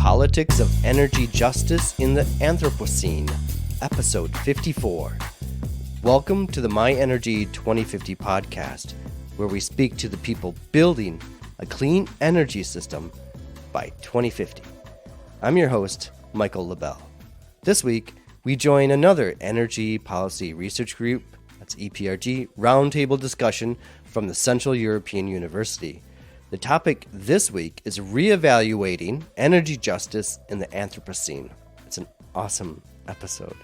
Politics of Energy Justice in the Anthropocene, Episode 54. Welcome to the My Energy 2050 podcast, where we speak to the people building a clean energy system by 2050. I'm your host, Michael LaBelle. This week, we join another energy policy research group, that's EPRG, roundtable discussion from the Central European University. The topic this week is reevaluating energy justice in the Anthropocene. It's an awesome episode.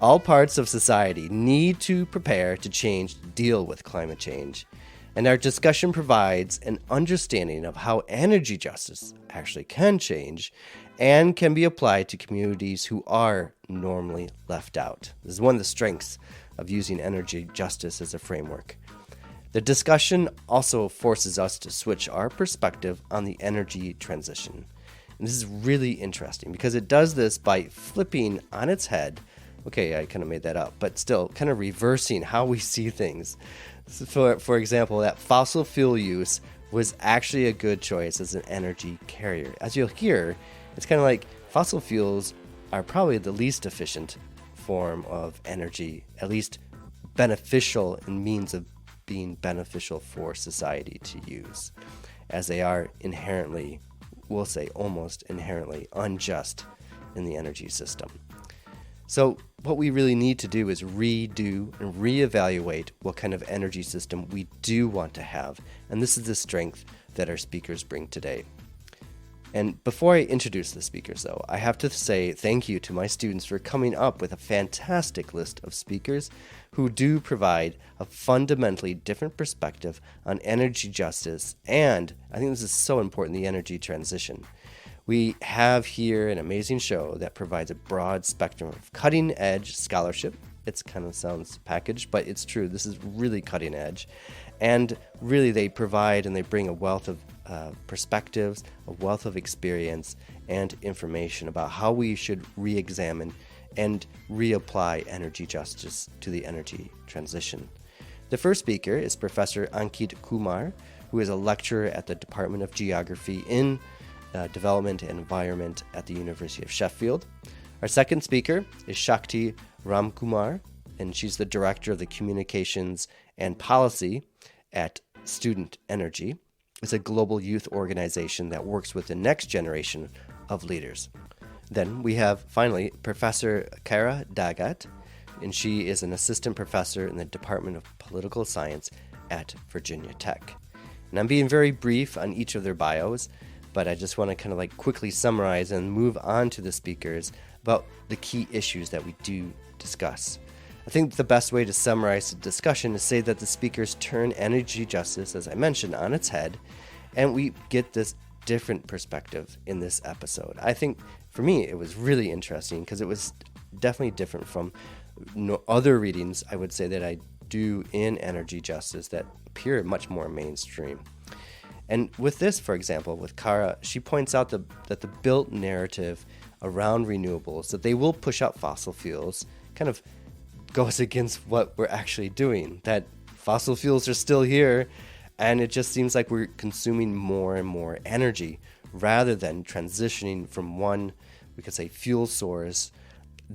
All parts of society need to prepare to change to deal with climate change. And our discussion provides an understanding of how energy justice actually can change and can be applied to communities who are normally left out. This is one of the strengths of using energy justice as a framework. The discussion also forces us to switch our perspective on the energy transition. And this is really interesting because it does this by flipping on its head. Okay, I kind of made that up, but still kind of reversing how we see things. So for example, that fossil fuel use was actually a good choice as an energy carrier. As you'll hear, it's kind of like fossil fuels are probably the least efficient form of energy, at least beneficial in means of being beneficial for society to use, as they are inherently, we'll say almost inherently, unjust in the energy system. So what we really need to do is redo and reevaluate what kind of energy system we do want to have, and this is the strength that our speakers bring today. And before I introduce the speakers, though, I have to say thank you to my students for coming up with a fantastic list of speakers who do provide a fundamentally different perspective on energy justice, and I think this is so important, the energy transition. We have here an amazing show that provides a broad spectrum of cutting-edge scholarship. It kind of sounds packaged, but it's true. This is really cutting edge. And really they provide and they bring a wealth of perspectives, a wealth of experience and information about how we should re-examine and reapply energy justice to the energy transition. The first speaker is Professor Ankit Kumar, who is a lecturer at the Department of Geography in Development and Environment at the University of Sheffield. Our second speaker is Shakti Ram Kumar, and she's the Director of the Communications and Policy at Student Energy. It's a global youth organization that works with the next generation of leaders. Then we have, finally, Professor Kara Dagat, and she is an assistant professor in the Department of Political Science at Virginia Tech. And I'm being very brief on each of their bios, but I just want to kind of like quickly summarize and move on to the speakers about the key issues that we do discuss. I think the best way to summarize the discussion is say that the speakers turn energy justice, as I mentioned, on its head, and we get this different perspective in this episode. I think, for me, it was really interesting because it was definitely different from other readings, I would say, that I do in energy justice that appear much more mainstream. And with this, for example, with Kara, she points out that the built narrative around renewables, that they will push up fossil fuels, kind of goes against what we're actually doing, that fossil fuels are still here, and it just seems like we're consuming more and more energy rather than transitioning from one, we could say, fuel source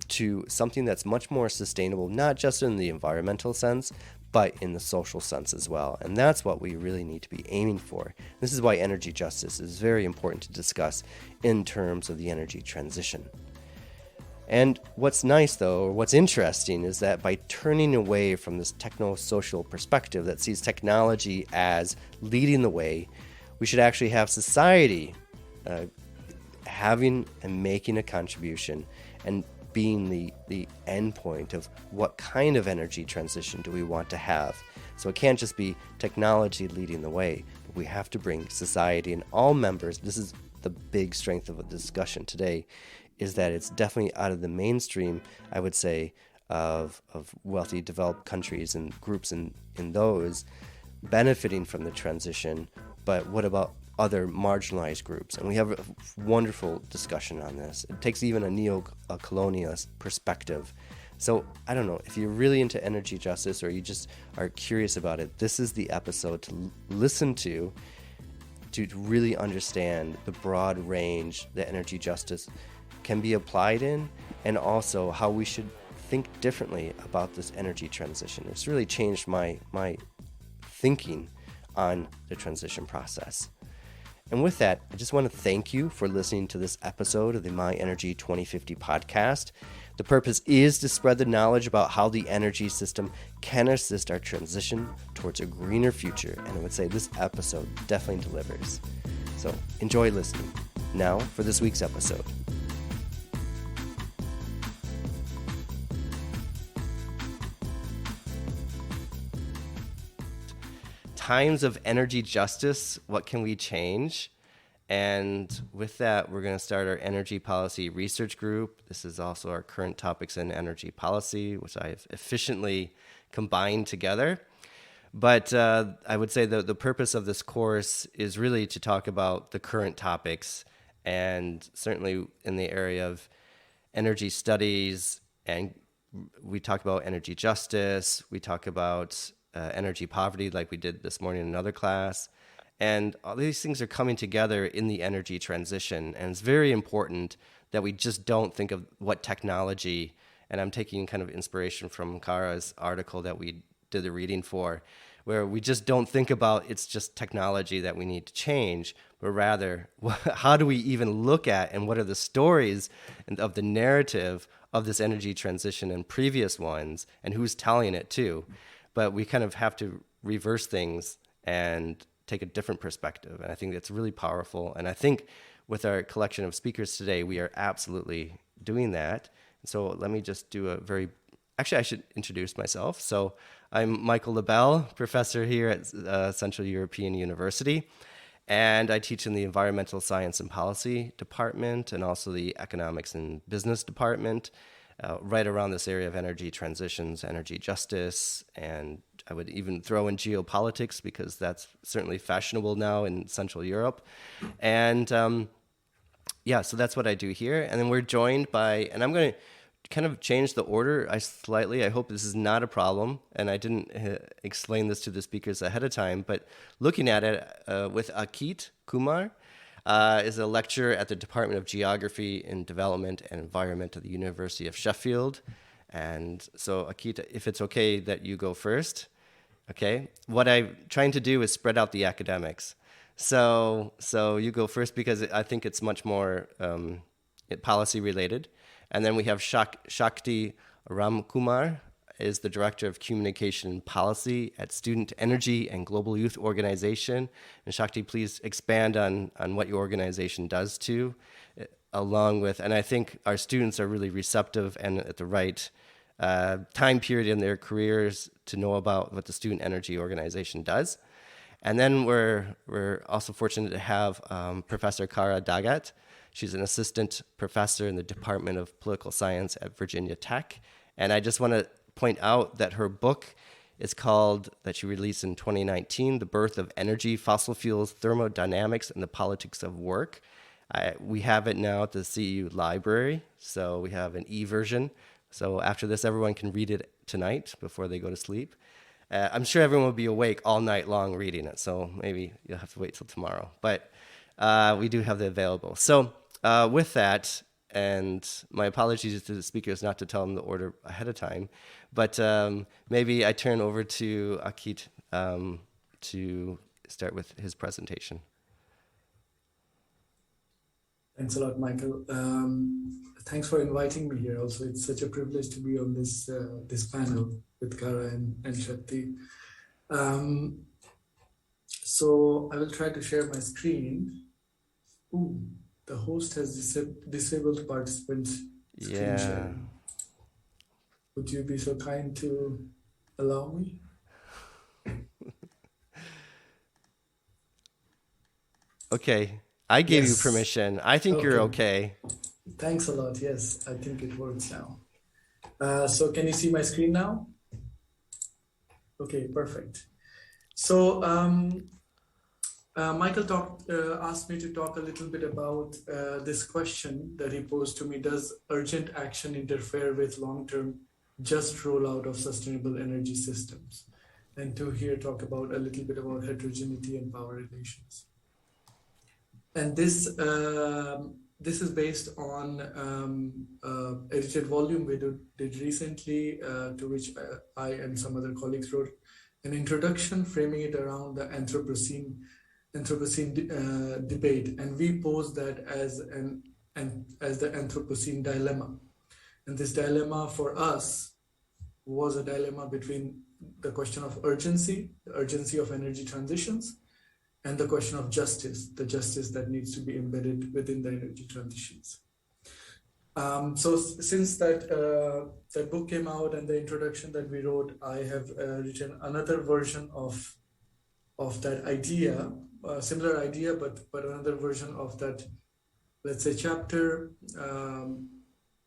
to something that's much more sustainable, not just in the environmental sense, but in the social sense as well. And that's what we really need to be aiming for. This is why energy justice is very important to discuss in terms of the energy transition. And what's nice, though, or what's interesting, is that by turning away from this techno-social perspective that sees technology as leading the way, we should actually have society having and making a contribution and being the end point of what kind of energy transition do we want to have. So it can't just be technology leading the way, but we have to bring society and all members. This is the big strength of the discussion today, is that it's definitely out of the mainstream, I would say, of wealthy developed countries and groups in those benefiting from the transition, but what about other marginalized groups? And we have a wonderful discussion on this. It takes even a neo-colonialist perspective. So I don't know, if you're really into energy justice or you just are curious about it, this is the episode to listen to to really understand the broad range that energy justice can be applied in, and also how we should think differently about this energy transition. It's really changed my thinking on the transition process. And with that, I just want to thank you for listening to this episode of the My Energy 2050 podcast. The purpose is to spread the knowledge about how the energy system can assist our transition towards a greener future. And I would say this episode definitely delivers. So enjoy listening. Now for this week's episode. Times of energy justice, what can we change? And with that, we're going to start our energy policy research group. This is also our current topics in energy policy, which I have efficiently combined together. But I would say the purpose of this course is really to talk about the current topics, and certainly in the area of energy studies. And we talk about energy justice. We talk about energy poverty, like we did this morning in another class. And all these things are coming together in the energy transition. And it's very important that we just don't think of what technology, and I'm taking kind of inspiration from Kara's article that we did the reading for, where we just don't think about it's just technology that we need to change, but rather, how do we even look at and what are the stories of the narrative of this energy transition and previous ones, and who's telling it too. But we kind of have to reverse things and take a different perspective. And I think that's really powerful. And I think with our collection of speakers today, we are absolutely doing that. And so let me just do actually, I should introduce myself. So I'm Michael LaBelle, professor here at Central European University. And I teach in the Environmental Science and Policy Department and also the Economics and Business Department. Right around this area of energy transitions, energy justice, and I would even throw in geopolitics because that's certainly fashionable now in Central Europe. And so that's what I do here. And then we're joined by, and I'm going to kind of change the order slightly. I hope this is not a problem, and I didn't explain this to the speakers ahead of time, but looking at it with Shakti Kumar, is a lecturer at the Department of Geography and Development and Environment at the University of Sheffield. And so, Akita, if it's okay that you go first, okay? What I'm trying to do is spread out the academics. So you go first because I think it's much more policy related. And then we have Shakti Ram Kumar, is the Director of Communication and Policy at Student Energy and Global Youth Organization. And Shakti, please expand on what your organization does too, along with, and I think our students are really receptive and at the right time period in their careers to know about what the Student Energy Organization does. And then we're also fortunate to have Professor Kara Dagat. She's an assistant professor in the Department of Political Science at Virginia Tech. And I just want to point out that her book is called, that she released in 2019, The Birth of Energy, Fossil Fuels, Thermodynamics, and the Politics of Work. We have it now at the CEU library, so we have an e-version. So after this, everyone can read it tonight before they go to sleep. I'm sure everyone will be awake all night long reading it, so maybe you'll have to wait till tomorrow. But we do have it available. So with that, and my apologies to the speakers not to tell them the order ahead of time, but maybe I turn over to Akit to start with his presentation. Thanks a lot, Michael. Thanks for inviting me here. Also, it's such a privilege to be on this panel with Kara and Shakti. So I will try to share my screen. Ooh, the host has disabled participants' screen sharing. Would you be so kind to allow me? Okay, I gave you permission. I think you're okay. Thanks a lot. Yes, I think it works now. So can you see my screen now? Okay, perfect. So Michael asked me to talk a little bit about this question that he posed to me: does urgent action interfere with long-term just rollout of sustainable energy systems? And to here talk about a little bit about heterogeneity and power relations. And this is based on edited volume we did recently, to which I and some other colleagues wrote an introduction framing it around the Anthropocene debate, and we pose that as the Anthropocene dilemma. And this dilemma for us was a dilemma between the question of urgency, the urgency of energy transitions, and the question of justice, the justice that needs to be embedded within the energy transitions. So since that book came out and the introduction that we wrote, I have written another version of that idea, similar idea, but another version of that, let's say, chapter,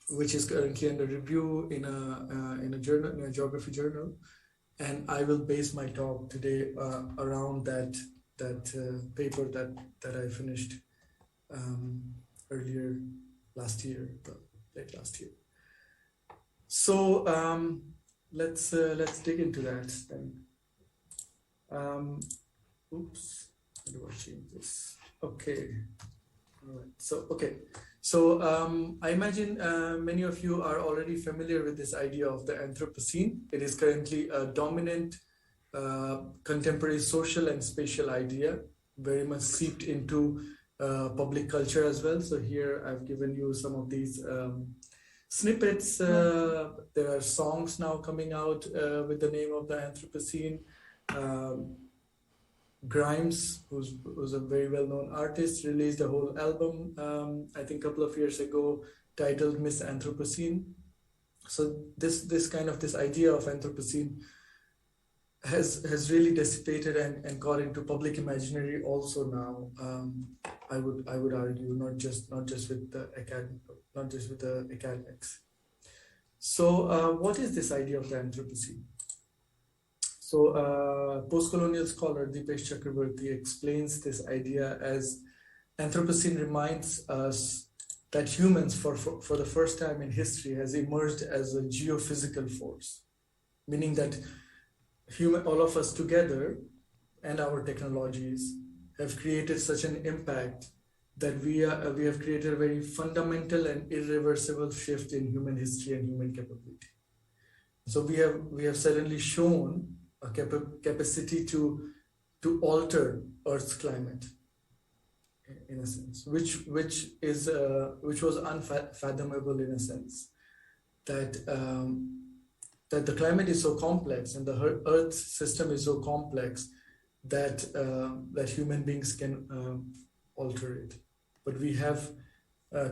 which is currently under review in a journal, in a geography journal, and I will base my talk today around that paper that I finished earlier last year, late last year. So let's dig into that then. Oops, how do I change this? Okay. All right. So I imagine many of you are already familiar with this idea of the Anthropocene. It is currently a dominant contemporary social and spatial idea, very much seeped into public culture as well. So here I've given you some of these snippets. There are songs now coming out with the name of the Anthropocene. Grimes, who's a very well-known artist, released a whole album, I think a couple of years ago, titled Miss Anthropocene. So this idea of Anthropocene has really dissipated and got into public imaginary also now. I would argue, not just with the academics. So what is this idea of the Anthropocene? So post-colonial scholar Dipesh Chakraborty explains this idea as Anthropocene reminds us that humans, for the first time in history, has emerged as a geophysical force, meaning that all of us together and our technologies have created such an impact that we have created a very fundamental and irreversible shift in human history and human capability. So we have suddenly shown a capacity to alter Earth's climate, in a sense, which was unfathomable, in a sense, that the climate is so complex and the Earth system is so complex that human beings can alter it. But we have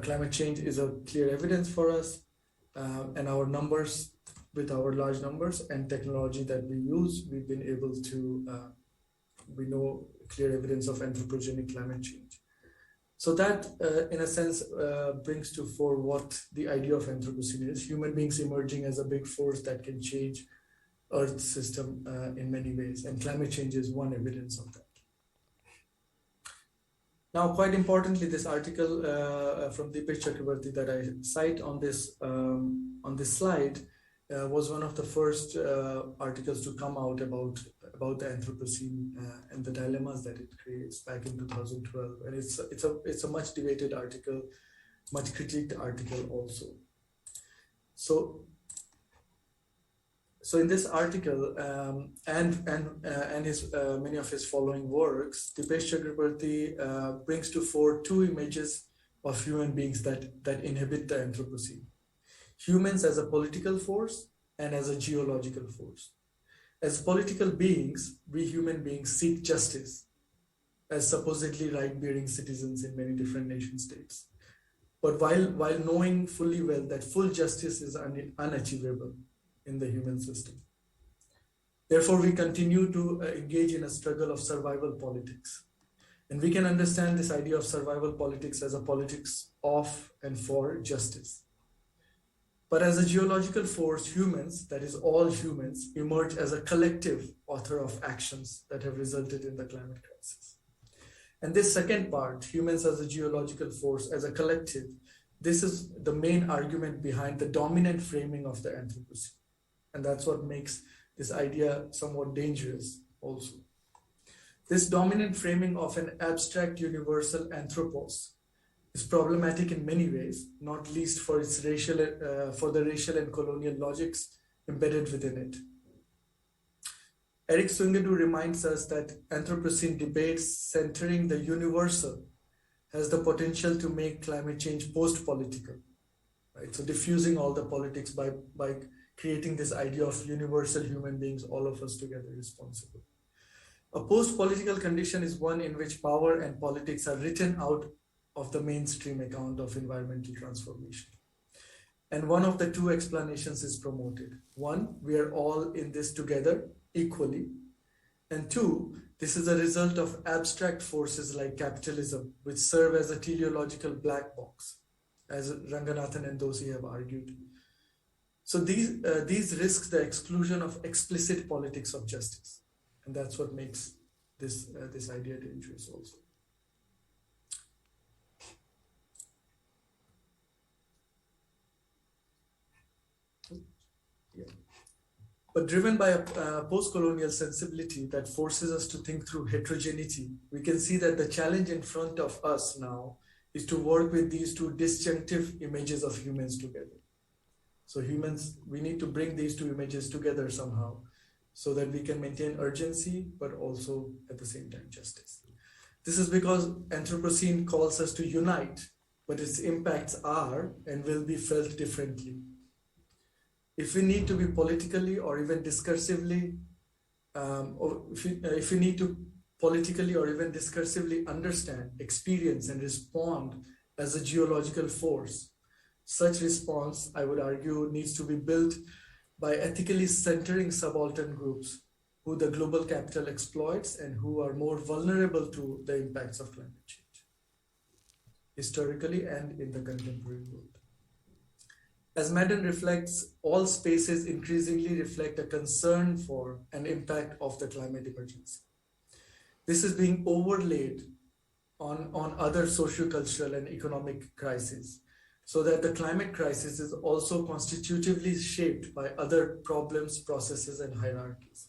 climate change is a clear evidence for us, and our numbers. With our large numbers and technology that we use, we've been able to, we know clear evidence of anthropogenic climate change. So that, in a sense, brings to fore what the idea of Anthropocene is: human beings emerging as a big force that can change Earth's system in many ways, and climate change is one evidence of that. Now, quite importantly, this article from Dipesh Chakraborty that I cite on this slide was one of the first articles to come out about the Anthropocene and the dilemmas that it creates back in 2012, and it's a much debated article, much critiqued article also. So in this article and his many of his following works, Dipesh Chakraborty brings to fore two images of human beings that inhabit the Anthropocene. Humans as a political force and as a geological force. As political beings, we human beings seek justice as supposedly right-bearing citizens in many different nation states. But while knowing fully well that full justice is unachievable in the human system. Therefore, we continue to engage in a struggle of survival politics. And we can understand this idea of survival politics as a politics of and for justice. But as a geological force, humans, that is all humans, emerge as a collective author of actions that have resulted in the climate crisis. And this second part, humans as a geological force, as a collective, this is the main argument behind the dominant framing of the Anthropocene. And that's what makes this idea somewhat dangerous also. This dominant framing of an abstract universal anthropos is problematic in many ways, not least for its for the racial and colonial logics embedded within it. Eric Swingadu reminds us that Anthropocene debates centering the universal has the potential to make climate change post-political, right? So diffusing all the politics by creating this idea of universal human beings, all of us together responsible. A post-political condition is one in which power and politics are written out of the mainstream account of environmental transformation. And one of the two explanations is promoted. One, we are all in this together equally. And two, this is a result of abstract forces like capitalism, which serve as a teleological black box, as Ranganathan and Doshi have argued. So these risk the exclusion of explicit politics of justice. And that's what makes this idea dangerous also. Yeah. But driven by a post-colonial sensibility that forces us to think through heterogeneity, we can see that the challenge in front of us now is to work with these two disjunctive images of humans together. So humans, we need to bring these two images together somehow so that we can maintain urgency, but also at the same time justice. This is because Anthropocene calls us to unite, but its impacts are and will be felt differently. If we need to be politically or even discursively, if we need to politically or even discursively understand, experience, and respond as a geological force, such response, I would argue, needs to be built by ethically centering subaltern groups who the global capital exploits and who are more vulnerable to the impacts of climate change, historically and in the contemporary world. As Madden reflects, all spaces increasingly reflect a concern for an impact of the climate emergency. This is being overlaid on other socio-cultural and economic crises, so that the climate crisis is also constitutively shaped by other problems, processes, and hierarchies.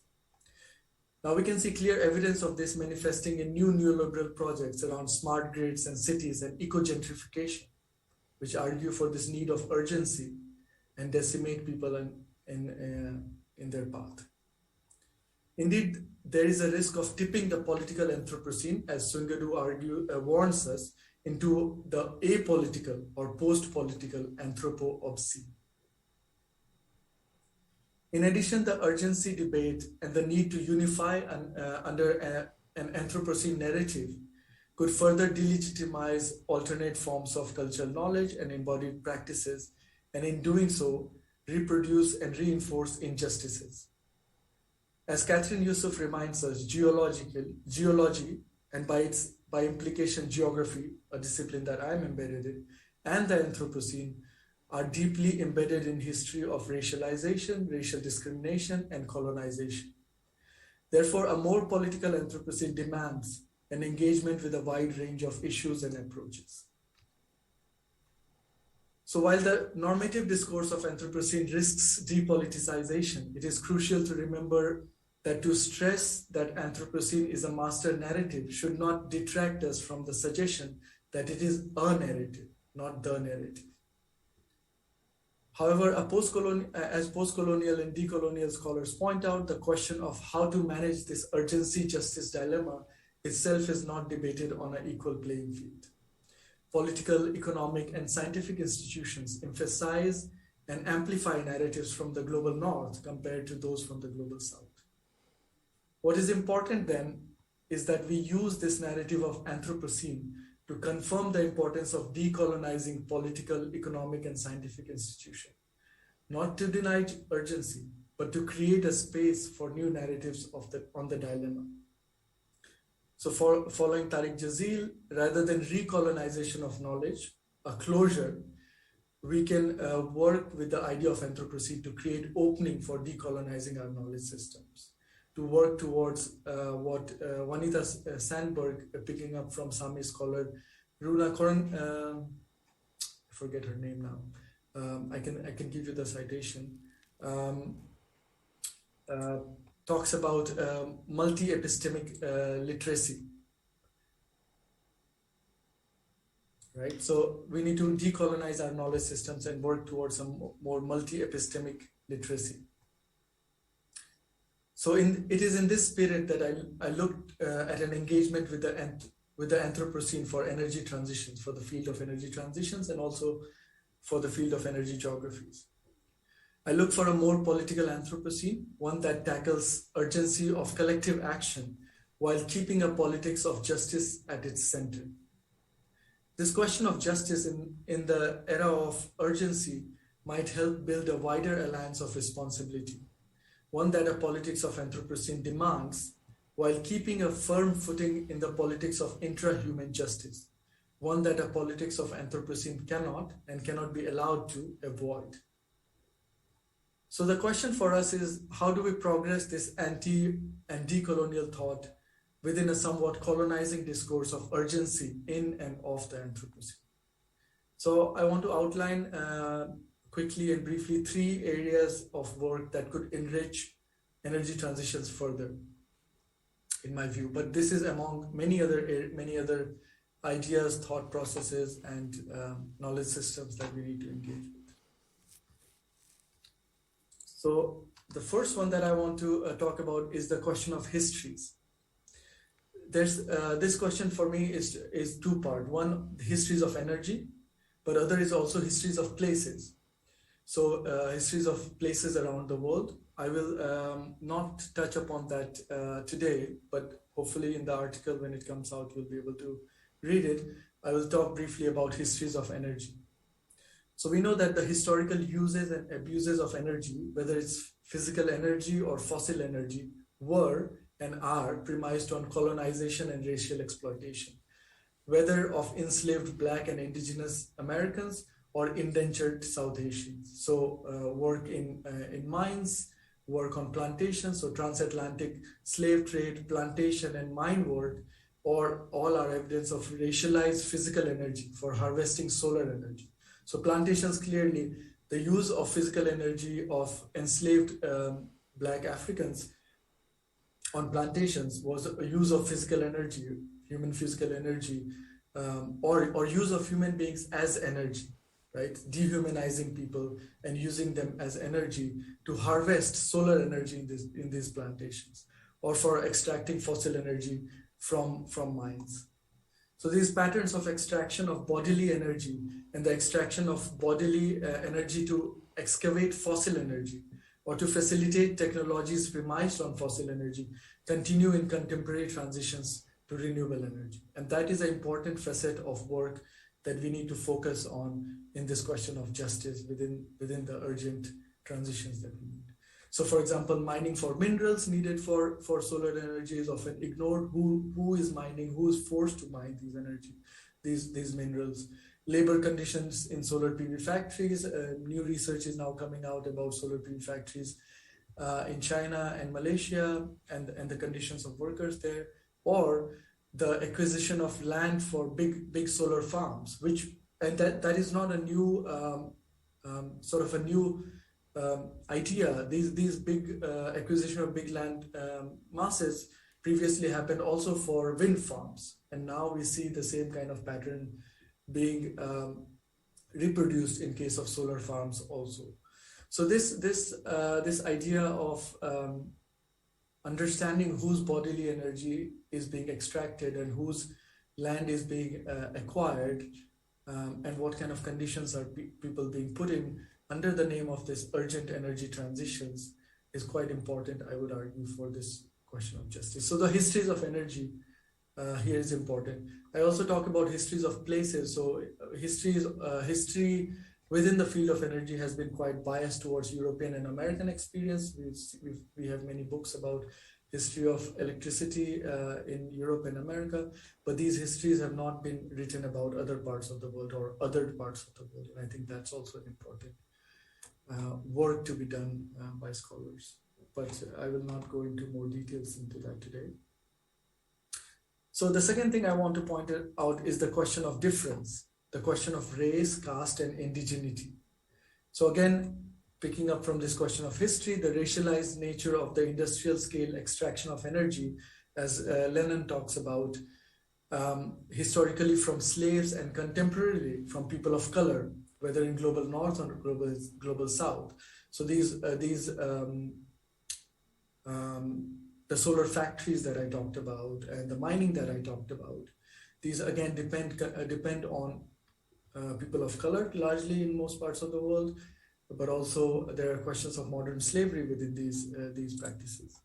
Now we can see clear evidence of this manifesting in new neoliberal projects around smart grids and cities and eco-gentrification, which argue for this need of urgency and decimate people in their path. Indeed, there is a risk of tipping the political Anthropocene, as Swingadu warns us, into the apolitical or post-political Anthropocene. In addition, the urgency debate and the need to unify under an Anthropocene narrative could further delegitimize alternate forms of cultural knowledge and embodied practices, and in doing so, reproduce and reinforce injustices. As Catherine Yusuf reminds us, geology, and by implication geography, a discipline that I'm embedded in, and the Anthropocene are deeply embedded in history of racialization, racial discrimination, and colonization. Therefore, a more political Anthropocene demands an engagement with a wide range of issues and approaches. So while the normative discourse of Anthropocene risks depoliticization, it is crucial to remember that to stress that Anthropocene is a master narrative should not detract us from the suggestion that it is a narrative, not the narrative. However, as post-colonial and decolonial scholars point out, the question of how to manage this urgency-justice dilemma itself is not debated on an equal playing field. Political, economic, and scientific institutions emphasize and amplify narratives from the global north compared to those from the global south. What is important then is that we use this narrative of Anthropocene to confirm the importance of decolonizing political, economic, and scientific institutions, not to deny urgency, but to create a space for new narratives on the dilemma. So following Tariq Jazil, rather than recolonization of knowledge, a closure, we can work with the idea of Anthropocene to create opening for decolonizing our knowledge systems, to work towards what Vanita Sandberg, picking up from Sami scholar Runa Koran, I forget her name now. I can give you the citation. talks about multi-epistemic literacy, right? So we need to decolonize our knowledge systems and work towards a more multi-epistemic literacy. So it is in this spirit that I looked at an engagement with the Anthropocene for energy transitions, for the field of energy transitions, and also for the field of energy geographies. I look for a more political Anthropocene, one that tackles urgency of collective action while keeping a politics of justice at its center. This question of justice in the era of urgency might help build a wider alliance of responsibility, one that a politics of Anthropocene demands while keeping a firm footing in the politics of intrahuman justice, one that a politics of Anthropocene cannot be allowed to avoid. So the question for us is, how do we progress this anti and decolonial thought within a somewhat colonizing discourse of urgency in and of the Anthropocene? So I want to outline quickly and briefly 3 areas of work that could enrich energy transitions further, in my view. But this is among many other ideas, thought processes, and knowledge systems that we need to engage with. So the first one that I want to talk about is the question of histories. There's this question for me is 2-part. One, the histories of energy, but other is also histories of places. So histories of places around the world. I will not touch upon that today, but hopefully in the article when it comes out, you'll be able to read it. I will talk briefly about histories of energy. So we know that the historical uses and abuses of energy, whether it's physical energy or fossil energy, were and are premised on colonization and racial exploitation, whether of enslaved Black and Indigenous Americans or indentured South Asians. So work in mines, work on plantations, so transatlantic slave trade, plantation, and mine work, or all are evidence of racialized physical energy for harvesting solar energy. So plantations, clearly, the use of physical energy of enslaved Black Africans on plantations was a use of physical energy, human physical energy, or use of human beings as energy, right? Dehumanizing people and using them as energy to harvest solar energy in these plantations, or for extracting fossil energy from mines. So these patterns of extraction of bodily energy and the extraction of bodily energy to excavate fossil energy or to facilitate technologies premised on fossil energy continue in contemporary transitions to renewable energy. And that is an important facet of work that we need to focus on in this question of justice within the urgent transitions that we need. So for example, mining for minerals needed for solar energy is often ignored. Who is mining? Who is forced to mine these minerals? Labor conditions in solar PV factories. New research is now coming out about solar PV factories in China and Malaysia and the conditions of workers there, or the acquisition of land for big solar farms, that is not a new idea. These big acquisition of big land masses previously happened also for wind farms, and now we see the same kind of pattern being reproduced in case of solar farms also. So this idea of understanding whose bodily energy is being extracted and whose land is being acquired, and what kind of conditions are people being put in under the name of this urgent energy transitions is quite important, I would argue, for this question of justice. So the histories of energy here is important. I also talk about histories of places. So history within the field of energy has been quite biased towards European and American experience. We have many books about history of electricity in Europe and America, but these histories have not been written about other parts of the world or other parts of the world. And I think that's also an important work to be done by scholars, but I will not go into more details into that today. So the second thing I want to point out is the question of difference, the question of race, caste, and indigeneity. So again, picking up from this question of history, the racialized nature of the industrial scale extraction of energy, as Lenin talks about, historically from slaves and contemporarily from people of color, whether in global north or global south. So the solar factories that I talked about and the mining that I talked about, these again depend on people of color largely in most parts of the world, but also there are questions of modern slavery within these practices.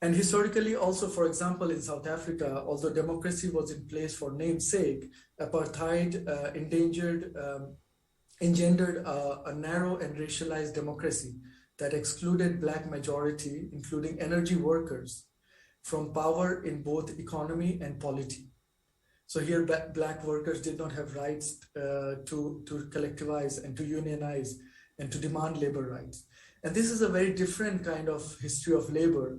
And historically also, for example, in South Africa, although democracy was in place for namesake, apartheid engendered a narrow and racialized democracy that excluded Black majority, including energy workers, from power in both economy and polity. So here, Black workers did not have rights to collectivize and to unionize and to demand labor rights. And this is a very different kind of history of labor.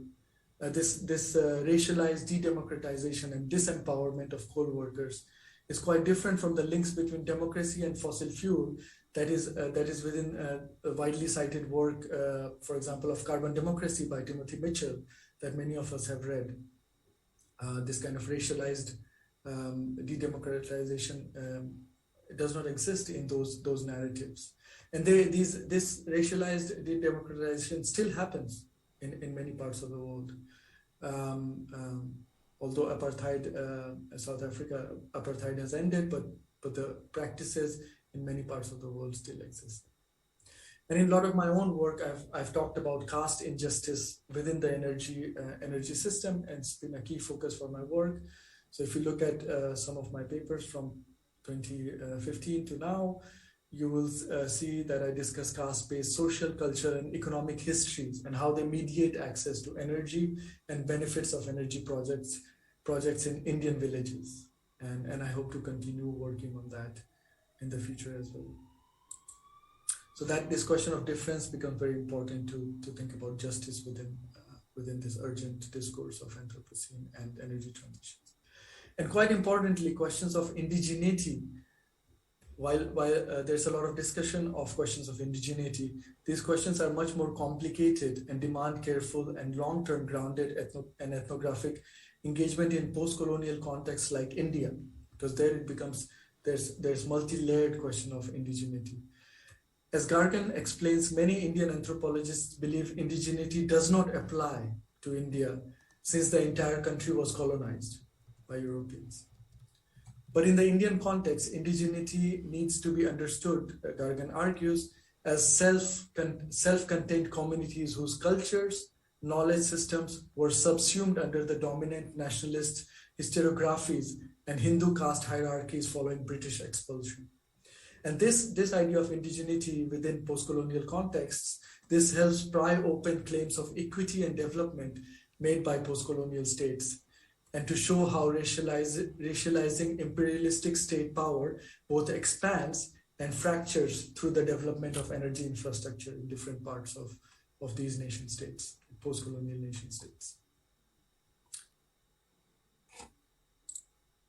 This racialized de-democratization and disempowerment of coal workers is quite different from the links between democracy and fossil fuel that is within widely cited work, for example, of Carbon Democracy by Timothy Mitchell, that many of us have read. This kind of racialized de-democratization does not exist in those narratives. And this racialized de-democratization still happens in many parts of the world. Although apartheid, South Africa, apartheid has ended, but the practices in many parts of the world still exist. And in a lot of my own work, I've talked about caste injustice within the energy system, and it's been a key focus for my work. So if you look at some of my papers from 2015 to now, you will see that I discuss caste-based social, cultural, and economic histories and how they mediate access to energy and benefits of energy projects in Indian villages. And I hope to continue working on that in the future as well. So that this question of difference becomes very important to think about justice within this urgent discourse of Anthropocene and energy transitions. And quite importantly, questions of indigeneity. While there's a lot of discussion of questions of indigeneity, these questions are much more complicated and demand careful and long-term grounded and ethnographic engagement in post-colonial contexts like India, because there it becomes, there's multi-layered question of indigeneity. As Gargan explains, many Indian anthropologists believe indigeneity does not apply to India since the entire country was colonized by Europeans. But in the Indian context, indigeneity needs to be understood, Gargan argues, as self-contained communities whose cultures, knowledge systems were subsumed under the dominant nationalist historiographies and Hindu caste hierarchies following British expulsion. And this idea of indigeneity within post-colonial contexts, this helps pry open claims of equity and development made by post-colonial states, and to show how racializing imperialistic state power both expands and fractures through the development of energy infrastructure in different parts of these nation states, post-colonial nation states.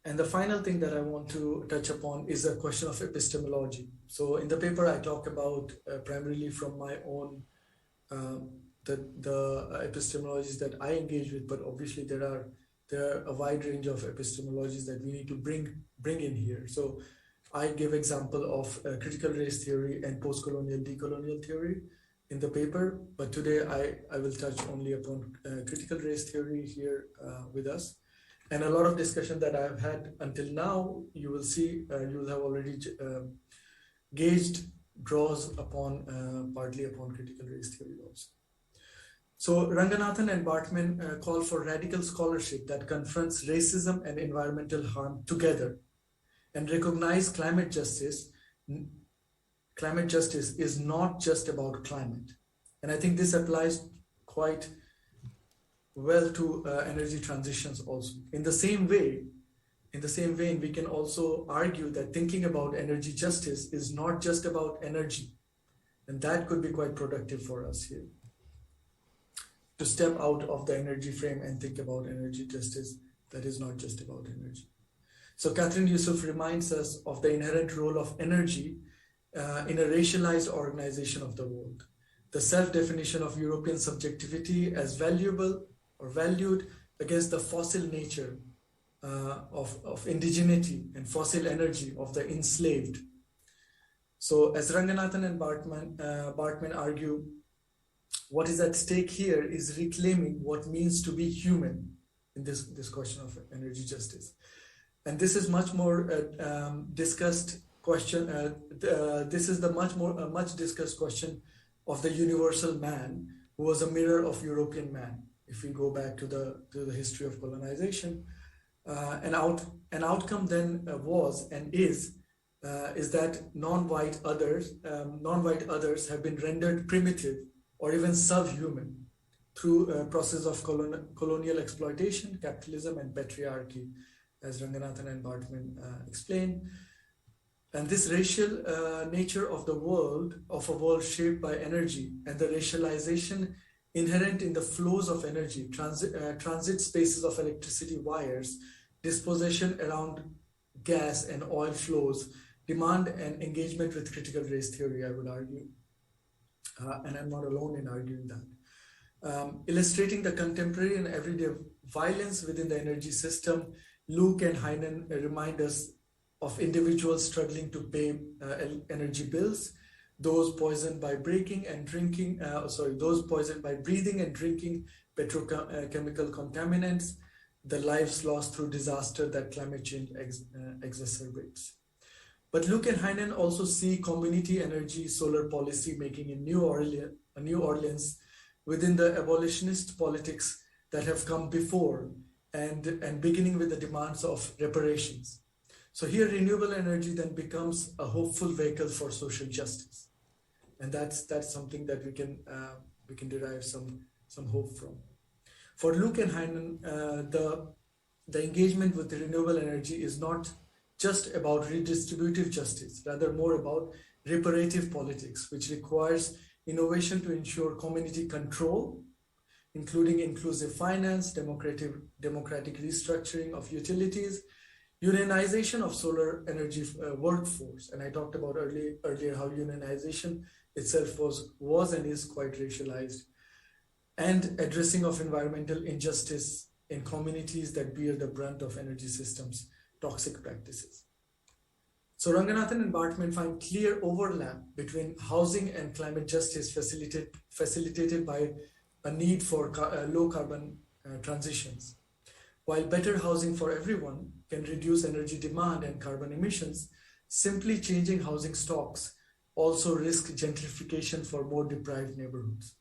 And the final thing that I want to touch upon is the question of epistemology. So in the paper, I talk about primarily from my own, the epistemologies that I engage with, but obviously there are a wide range of epistemologies that we need to bring in here. So I give example of critical race theory and post-colonial decolonial theory in the paper, but today I will touch only upon critical race theory here with us. And a lot of discussion that I've had until now, you will see, you will have already gauged, draws upon, partly upon critical race theory also. So Ranganathan and Bartman call for radical scholarship that confronts racism and environmental harm together and recognize climate justice. Climate justice is not just about climate. And I think this applies quite well to energy transitions also. In the same vein, we can also argue that thinking about energy justice is not just about energy. And that could be quite productive for us here, to step out of the energy frame and think about energy justice that is not just about energy. So Catherine Yusuf reminds us of the inherent role of energy in a racialized organization of the world. The self-definition of European subjectivity as valuable or valued against the fossil nature of indigeneity and fossil energy of the enslaved. So as Ranganathan and Bartman argue, what is at stake here is reclaiming what means to be human in this question of energy justice. And this is much more discussed question. This is the much discussed question of the universal man, who was a mirror of European man. If we go back to the history of colonization, an outcome then was and is that non-white others have been rendered primitive or even subhuman through a process of colonial exploitation, capitalism, and patriarchy, as Ranganathan and Bartman explain. And this racial nature of a world shaped by energy, and the racialization inherent in the flows of energy, transit spaces of electricity wires, disposition around gas and oil flows, demand an engagement with critical race theory, I would argue. And I'm not alone in arguing that. Illustrating the contemporary and everyday violence within the energy system, Luke and Heinen remind us of individuals struggling to pay energy bills, those poisoned by breathing and drinking petrochemical contaminants, the lives lost through disaster that climate change exacerbates. But Luke and Heinen also see community energy solar policy making in New Orleans within the abolitionist politics that have come before, and beginning with the demands of reparations. So here renewable energy then becomes a hopeful vehicle for social justice. And that's something that we can derive some hope from. For Luke and Heinen, the engagement with the renewable energy is not just about redistributive justice, rather more about reparative politics, which requires innovation to ensure community control, including inclusive finance, democratic restructuring of utilities, unionization of solar energy workforce. And I talked about earlier how unionization itself was and is quite racialized, and addressing of environmental injustice in communities that bear the brunt of energy systems' toxic practices. So Ranganathan and Bartman find clear overlap between housing and climate justice facilitated by a need for low carbon transitions. While better housing for everyone can reduce energy demand and carbon emissions, simply changing housing stocks also risk gentrification for more deprived neighborhoods.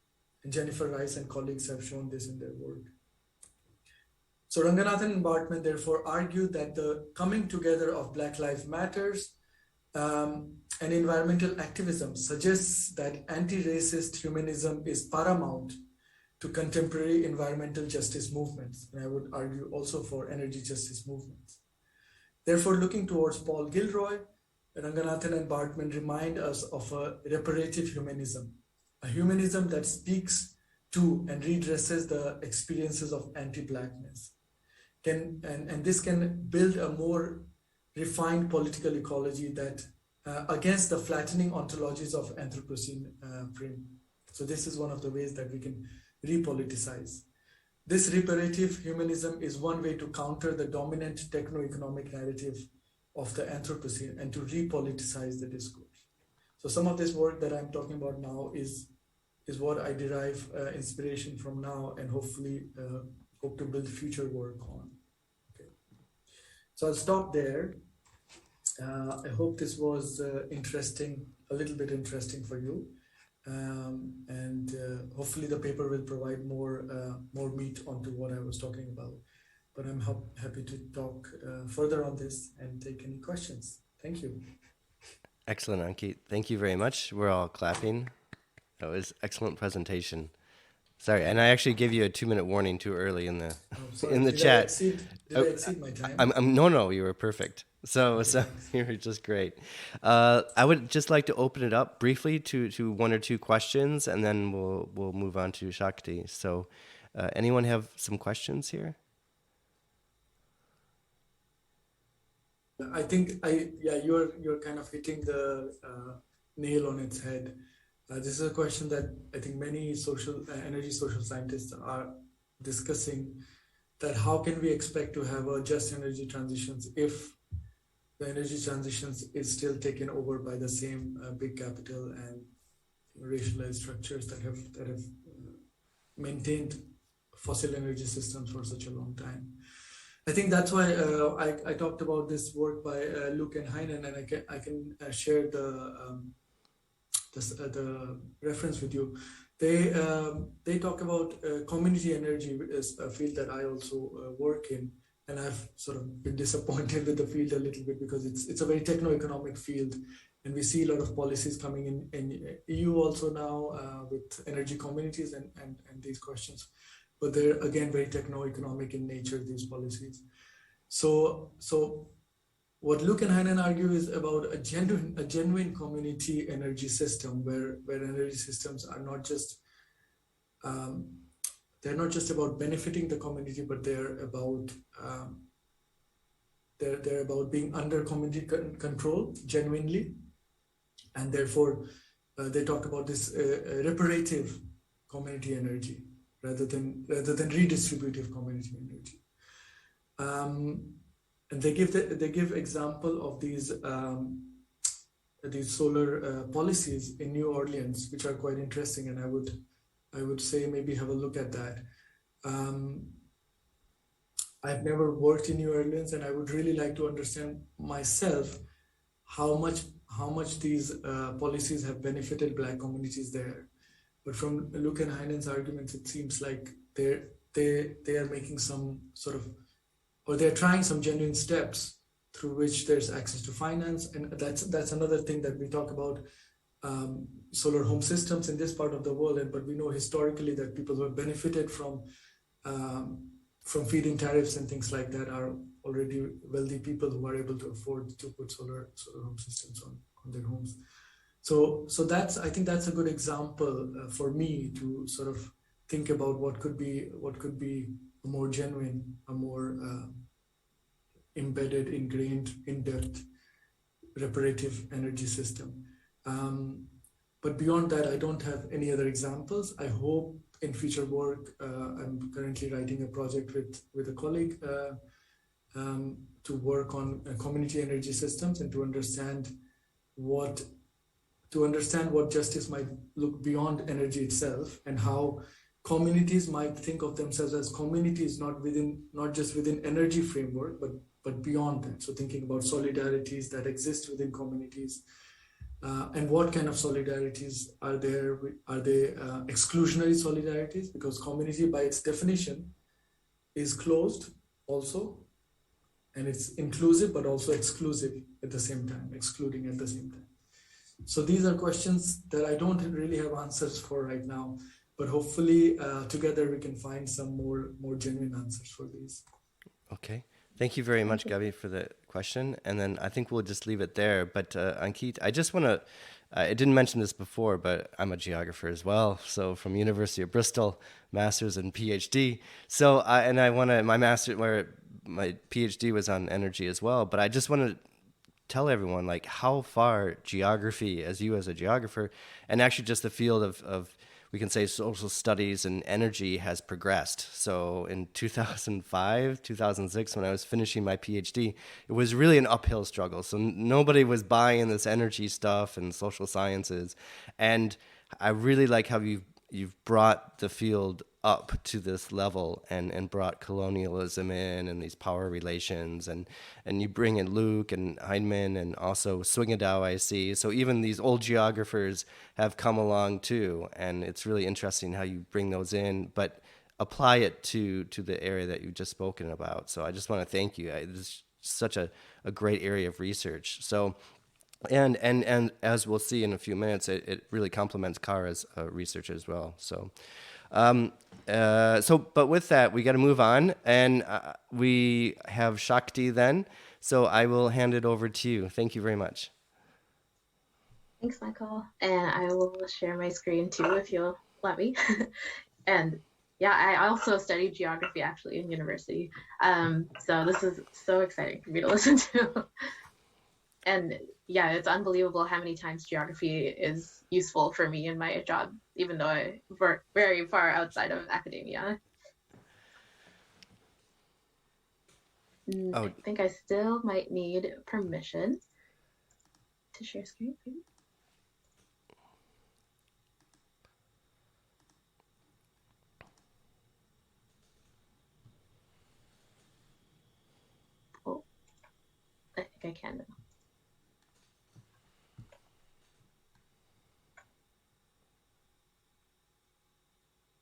And Jennifer Rice and colleagues have shown this in their work. So Ranganathan and Bartman therefore argue that the coming together of Black Lives Matters and environmental activism suggests that anti-racist humanism is paramount to contemporary environmental justice movements, and I would argue also for energy justice movements. Therefore, looking towards Paul Gilroy, Ranganathan and Bartman remind us of a reparative humanism, a humanism that speaks to and redresses the experiences of anti-Blackness. And this can build a more refined political ecology that against the flattening ontologies of Anthropocene frame. So this is one of the ways that we can repoliticize. This reparative humanism is one way to counter the dominant techno-economic narrative of the Anthropocene and to repoliticize the discourse. So some of this work that I'm talking about now is what I derive inspiration from now, and hopefully hope to build future work on. Okay. So I'll stop there. I hope this was interesting, a little bit interesting for you. And hopefully the paper will provide more meat onto what I was talking about. But I'm happy to talk further on this and take any questions. Thank you. Excellent, Ankit. Thank you very much. We're all clapping. That was excellent presentation. Sorry, and I actually gave you a 2-minute warning too early in the chat. Did I exceed my time? No, you were perfect. So you were just great. I would just like to open it up briefly to one or two questions, and then we'll move on to Shakti. So, anyone have some questions here? I think you're kind of hitting the nail on its head. This is a question that I think many energy social scientists are discussing, that how can we expect to have a just energy transitions if the energy transitions is still taken over by the same big capital and racialized structures that have maintained fossil energy systems for such a long time. I think that's why I talked about this work by Luke and Heinen, and I can share the reference with you. They talk about community energy as a field that I also work in, and I've sort of been disappointed with the field a little bit because it's a very techno-economic field, and we see a lot of policies coming in EU also now with energy communities and these questions, but they're again very techno-economic in nature, these policies. So what Luke and Heinen argue is about a genuine community energy system where energy systems are not just they're not just about benefiting the community, but they're about being under community control genuinely, and therefore they talk about this reparative community energy rather than redistributive community energy. And they give example of these solar policies in New Orleans, which are quite interesting, and I would say maybe have a look at that. I've never worked in New Orleans, and I would really like to understand myself how much these policies have benefited Black communities there. But from Luke and Heinen's arguments, it seems like they are making some sort of, or they're trying some genuine steps through which there's access to finance. And that's another thing that we talk about, solar home systems in this part of the world. But we know historically that people who have benefited from feed-in tariffs and things like that are already wealthy people who are able to afford to put solar home systems on their homes. So I think that's a good example for me to sort of think about what could be a more genuine, a more embedded, ingrained, in-depth, reparative energy system. But beyond that, I don't have any other examples. I hope in future work, I'm currently writing a project with a colleague to work on community energy systems and to understand what justice might look beyond energy itself, and how communities might think of themselves as communities, not just within energy framework, but beyond that. So thinking about solidarities that exist within communities, and what kind of solidarities are there? Are they exclusionary solidarities? Because community by its definition is closed also, and it's inclusive, but also exclusive at the same time, excluding at the same time. So these are questions that I don't really have answers for right now, but hopefully together we can find some more genuine answers for these. Okay. Thank you very much, Gabi, for the question. And then I think we'll just leave it there. But Ankit, I just want to, I didn't mention this before, but I'm a geographer as well. So from University of Bristol, master's and PhD. So, and I want to, my PhD was on energy as well. But I just want to tell everyone like how far geography, as a geographer, and actually just the field of we can say social studies and energy has progressed. So in 2005, 2006, when I was finishing my PhD, it was really an uphill struggle. So nobody was buying this energy stuff and social sciences. And I really like how you've brought the field up to this level and brought colonialism in and these power relations, and you bring in Luke and Heinemann and also Swingadao, I see. So even these old geographers have come along too, and it's really interesting how you bring those in, but apply it to the area that you've just spoken about. So I just want to thank you. This is such a great area of research. So and as we'll see in a few minutes, it really complements Kara's research as well. So but with that, we got to move on, and we have Shakti then. So I will hand it over to you. Thank you very much. Thanks, Michael. And I will share my screen too, if you'll let me. And yeah, I also studied geography actually in university. So this is so exciting for me to listen to. And yeah, it's unbelievable how many times geography is useful for me in my job, even though I work very far outside of academia. Oh, I think I still might need permission to share screen. Oh, I think I can now.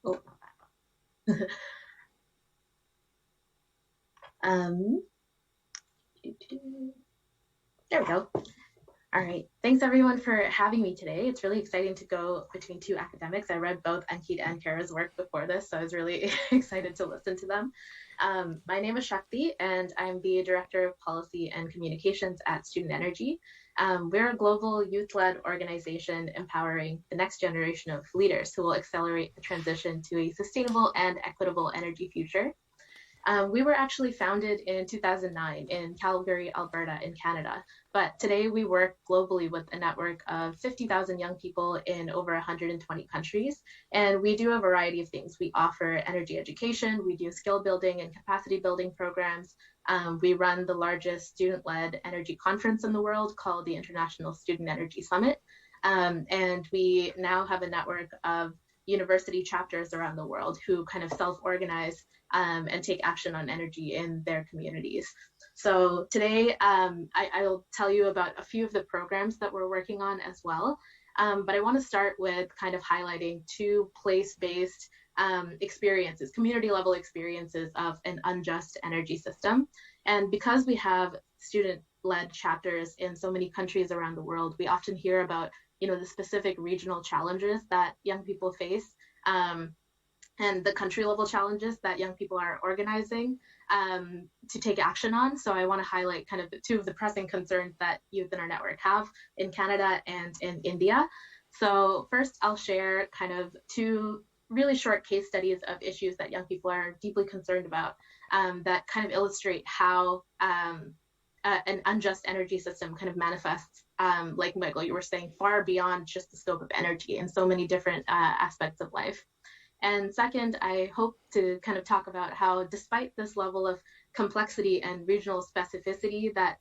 Oh. There we go. All right. Thanks everyone for having me today. It's really exciting to go between two academics. I read both Ankit and Kara's work before this, so I was really excited to listen to them. My name is Shakti, and I'm the Director of Policy and Communications at Student Energy. We're a global youth-led organization empowering the next generation of leaders who will accelerate the transition to a sustainable and equitable energy future. We were actually founded in 2009 in Calgary, Alberta, in Canada. But today we work globally with a network of 50,000 young people in over 120 countries. And we do a variety of things. We offer energy education, we do skill building and capacity building programs. We run the largest student-led energy conference in the world called the International Student Energy Summit. And we now have a network of university chapters around the world who kind of self-organize and take action on energy in their communities. So today I'll tell you about a few of the programs that we're working on as well. But I want to start with kind of highlighting two place-based experiences, community level experiences of an unjust energy system. And because we have student-led chapters in so many countries around the world, we often hear about the specific regional challenges that young people face and the country level challenges that young people are organizing to take action on. So I want to highlight kind of two of the pressing concerns that youth in our network have in Canada and in India. So first I'll share kind of two really short case studies of issues that young people are deeply concerned about that kind of illustrate how an unjust energy system kind of manifests, like Michael, you were saying, far beyond just the scope of energy in so many different aspects of life. And second, I hope to kind of talk about how, despite this level of complexity and regional specificity that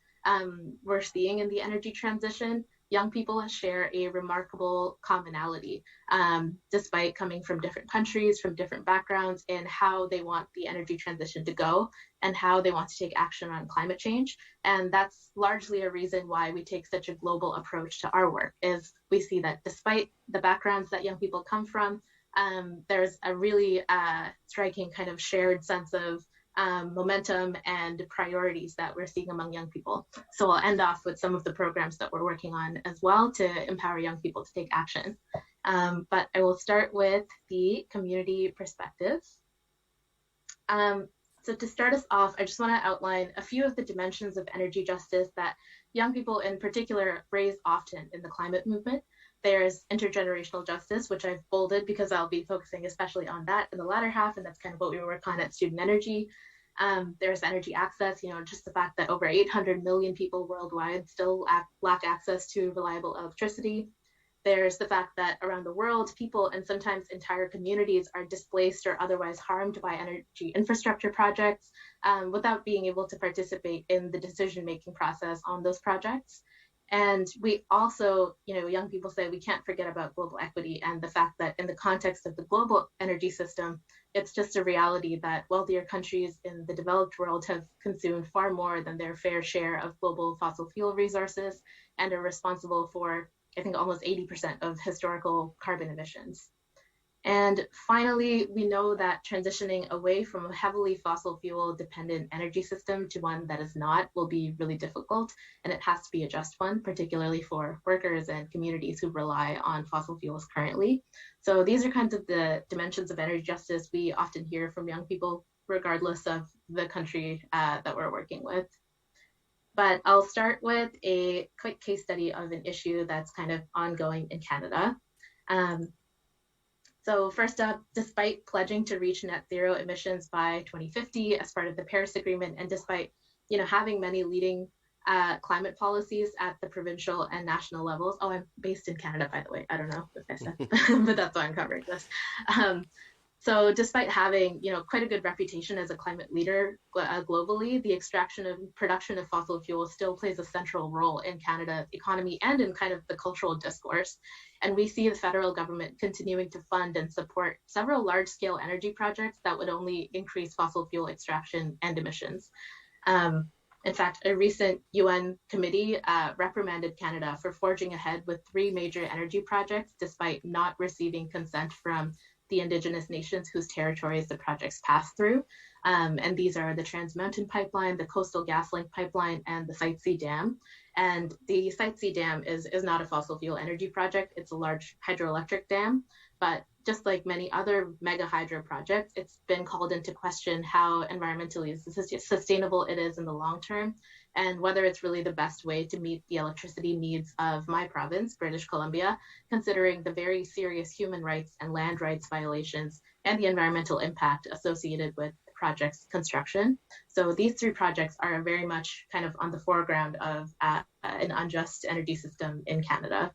we're seeing in the energy transition, young people share a remarkable commonality, despite coming from different countries, from different backgrounds, in how they want the energy transition to go and how they want to take action on climate change. And that's largely a reason why we take such a global approach to our work, is we see that despite the backgrounds that young people come from, there's a really striking kind of shared sense of momentum and priorities that we're seeing among young people. So I'll end off with some of the programs that we're working on as well to empower young people to take action. But I will start with the community perspectives. So to start us off, I just want to outline a few of the dimensions of energy justice that young people in particular raise often in the climate movement. There's intergenerational justice, which I've bolded because I'll be focusing especially on that in the latter half, and that's kind of what we work on at Student Energy. There's energy access, just the fact that over 800 million people worldwide still lack access to reliable electricity. There's the fact that around the world, people and sometimes entire communities are displaced or otherwise harmed by energy infrastructure projects without being able to participate in the decision-making process on those projects. And we also, young people say we can't forget about global equity and the fact that in the context of the global energy system, it's just a reality that wealthier countries in the developed world have consumed far more than their fair share of global fossil fuel resources and are responsible for, I think, almost 80% of historical carbon emissions. And finally, we know that transitioning away from a heavily fossil fuel dependent energy system to one that is not will be really difficult, and it has to be a just one, particularly for workers and communities who rely on fossil fuels currently. So these are kinds of the dimensions of energy justice we often hear from young people, regardless of the country that we're working with. But I'll start with a quick case study of an issue that's kind of ongoing in Canada. So first up, despite pledging to reach net zero emissions by 2050 as part of the Paris Agreement, and despite having many leading climate policies at the provincial and national levels. Oh, I'm based in Canada, by the way. I don't know if I said, but that's why I'm covering this. So despite having, quite a good reputation as a climate leader globally, the extraction and production of fossil fuels still plays a central role in Canada's economy and in kind of the cultural discourse. And we see the federal government continuing to fund and support several large-scale energy projects that would only increase fossil fuel extraction and emissions. In fact, a recent UN committee reprimanded Canada for forging ahead with 3 major energy projects despite not receiving consent from the Indigenous nations whose territories the projects pass through. And these are the Trans Mountain Pipeline, the Coastal GasLink Pipeline, and the Site C Dam. And the Site C Dam is not a fossil fuel energy project. It's a large hydroelectric dam. But just like many other mega hydro projects, it's been called into question how environmentally sustainable it is in the long term, and whether it's really the best way to meet the electricity needs of my province, British Columbia, considering the very serious human rights and land rights violations and the environmental impact associated with the project's construction. So these 3 projects are very much kind of on the foreground of an unjust energy system in Canada.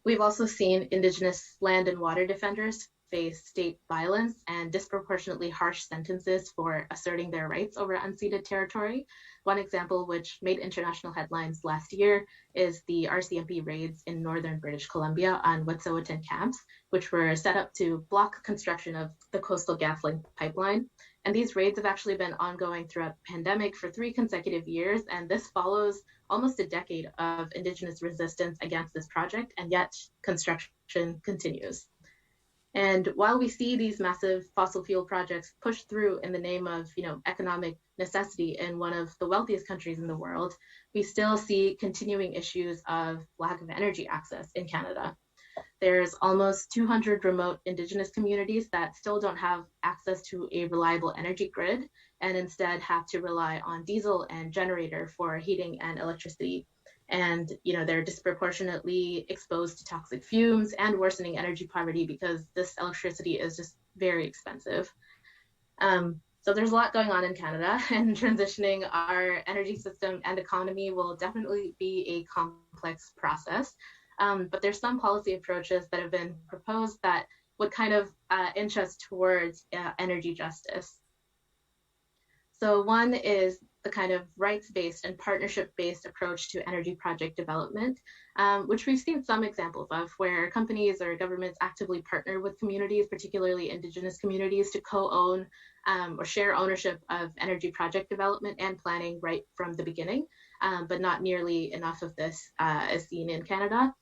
We've also seen Indigenous land and water defenders face state violence and disproportionately harsh sentences for asserting their rights over unceded territory. One example, which made international headlines last year, is the RCMP raids in northern British Columbia on Wet'suwet'en camps, which were set up to block construction of the Coastal GasLink pipeline. And these raids have actually been ongoing throughout the pandemic for 3 consecutive years, and this follows almost a decade of Indigenous resistance against this project, and yet construction continues. And while we see these massive fossil fuel projects pushed through in the name of, economic necessity in one of the wealthiest countries in the world, we still see continuing issues of lack of energy access in Canada. There's almost 200 remote Indigenous communities that still don't have access to a reliable energy grid and instead have to rely on diesel and generator for heating and electricity. And they're disproportionately exposed to toxic fumes and worsening energy poverty because this electricity is just very expensive. So there's a lot going on in Canada, and transitioning our energy system and economy will definitely be a complex process. But there's some policy approaches that have been proposed that would kind of inch us towards energy justice. So one is the kind of rights-based and partnership-based approach to energy project development, which we've seen some examples of, where companies or governments actively partner with communities, particularly Indigenous communities, to co-own or share ownership of energy project development and planning right from the beginning, but not nearly enough of this is seen in Canada.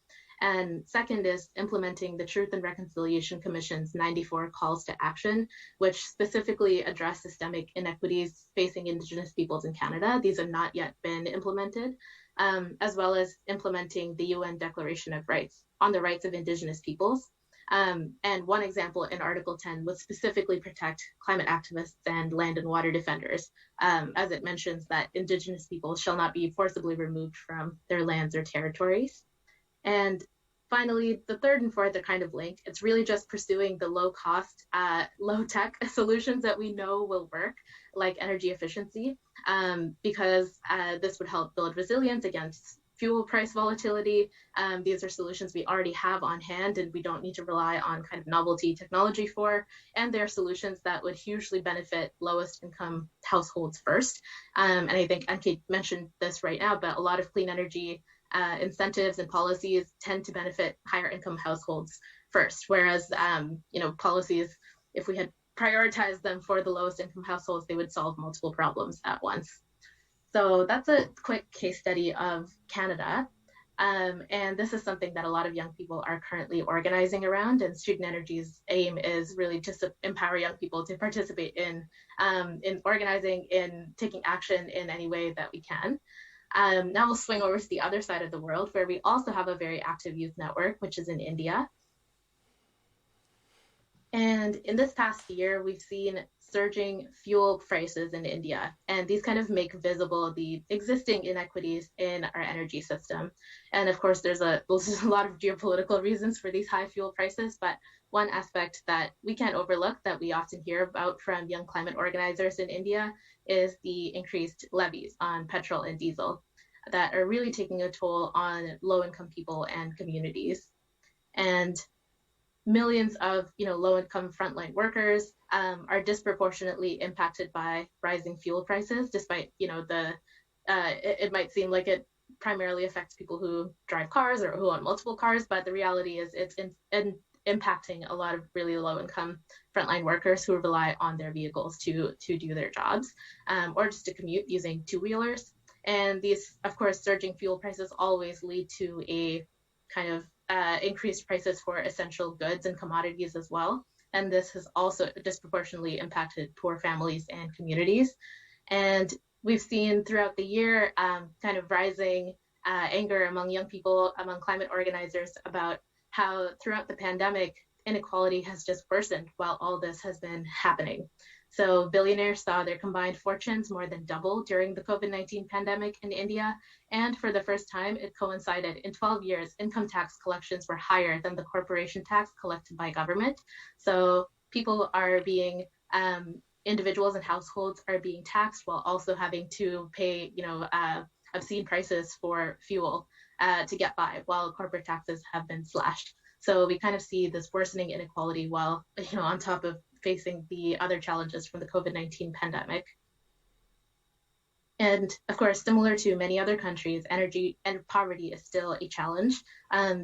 And second is implementing the Truth and Reconciliation Commission's 94 calls to action, which specifically address systemic inequities facing Indigenous peoples in Canada. These have not yet been implemented, as well as implementing the UN Declaration of Rights on the rights of Indigenous peoples. And one example in Article 10 would specifically protect climate activists and land and water defenders, as it mentions that Indigenous peoples shall not be forcibly removed from their lands or territories. And finally, the third and fourth are kind of linked. It's really just pursuing the low-cost, low-tech solutions that we know will work, like energy efficiency, because this would help build resilience against fuel price volatility. These are solutions we already have on hand and we don't need to rely on kind of novelty technology for. And they're solutions that would hugely benefit lowest income households first. And I think Ankit mentioned this right now, but a lot of clean energy incentives and policies tend to benefit higher income households first, whereas policies, if we had prioritized them for the lowest income households, they would solve multiple problems at once. So that's a quick case study of Canada. And this is something that a lot of young people are currently organizing around, and Student Energy's aim is really just to empower young people to participate in organizing, in taking action in any way that we can. Now we'll swing over to the other side of the world, where we also have a very active youth network, which is in India. And in this past year, we've seen surging fuel prices in India, and these kind of make visible the existing inequities in our energy system. And of course, there's a lot of geopolitical reasons for these high fuel prices, but one aspect that we can't overlook that we often hear about from young climate organizers in India is the increased levies on petrol and diesel that are really taking a toll on low-income people and communities. And millions of low-income frontline workers are disproportionately impacted by rising fuel prices, despite it might seem like it primarily affects people who drive cars or who own multiple cars, but the reality is it's impacting a lot of really low-income frontline workers who rely on their vehicles to do their jobs, or just to commute using two-wheelers. And these, of course, surging fuel prices always lead to a kind of increased prices for essential goods and commodities as well. And this has also disproportionately impacted poor families and communities. And we've seen throughout the year kind of rising anger among young people, among climate organizers, about how throughout the pandemic, inequality has just worsened while all this has been happening. So billionaires saw their combined fortunes more than double during the COVID-19 pandemic in India. And for the first time, it coincided in 12 years, income tax collections were higher than the corporation tax collected by government. So people are being, individuals and households are being taxed while also having to pay, obscene prices for fuel to get by, while corporate taxes have been slashed. So we kind of see this worsening inequality while, on top of facing the other challenges from the COVID-19 pandemic. And of course, similar to many other countries, energy and poverty is still a challenge.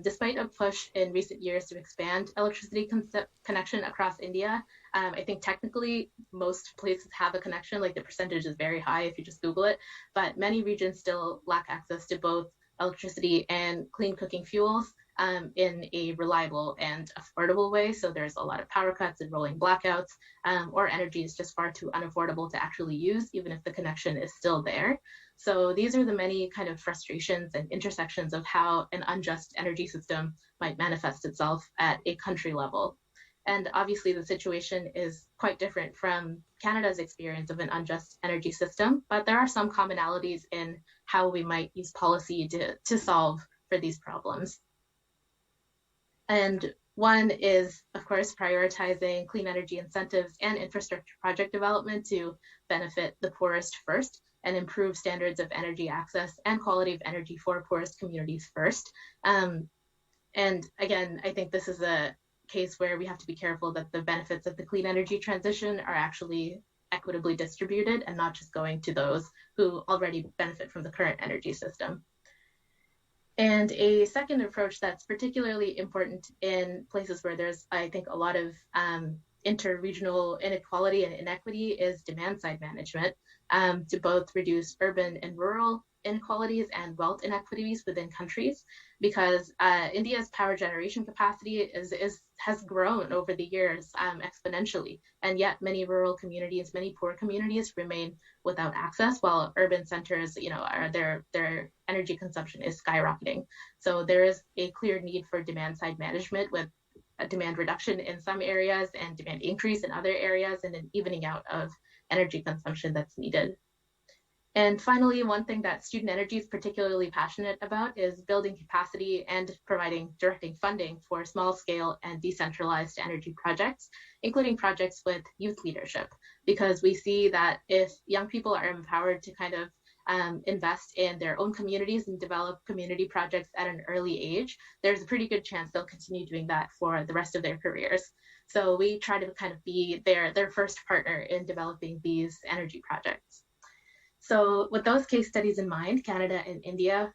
Despite a push in recent years to expand electricity connection across India, I think technically most places have a connection, like the percentage is very high if you just Google it, but many regions still lack access to both electricity and clean cooking fuels in a reliable and affordable way. So there's a lot of power cuts and rolling blackouts, or energy is just far too unaffordable to actually use, even if the connection is still there. So these are the many kind of frustrations and intersections of how an unjust energy system might manifest itself at a country level. And obviously the situation is quite different from Canada's experience of an unjust energy system, but there are some commonalities in how we might use policy to solve for these problems. And one is, of course, prioritizing clean energy incentives and infrastructure project development to benefit the poorest first and improve standards of energy access and quality of energy for poorest communities first. And again, I think this is a case where we have to be careful that the benefits of the clean energy transition are actually equitably distributed and not just going to those who already benefit from the current energy system. And a second approach that's particularly important in places where there's, I think, a lot of interregional inequality and inequity is demand-side management to both reduce urban and rural inequalities and wealth inequities within countries, because India's power generation capacity has grown over the years exponentially, and yet many rural communities, many poor communities remain without access, while urban centers, their energy consumption is skyrocketing. So there is a clear need for demand-side management, with a demand reduction in some areas and demand increase in other areas, and an evening out of energy consumption that's needed. And finally, one thing that Student Energy is particularly passionate about is building capacity and directing funding for small-scale and decentralized energy projects, including projects with youth leadership, because we see that if young people are empowered to kind of invest in their own communities and develop community projects at an early age, there's a pretty good chance they'll continue doing that for the rest of their careers. So we try to kind of be their first partner in developing these energy projects. So with those case studies in mind, Canada and India,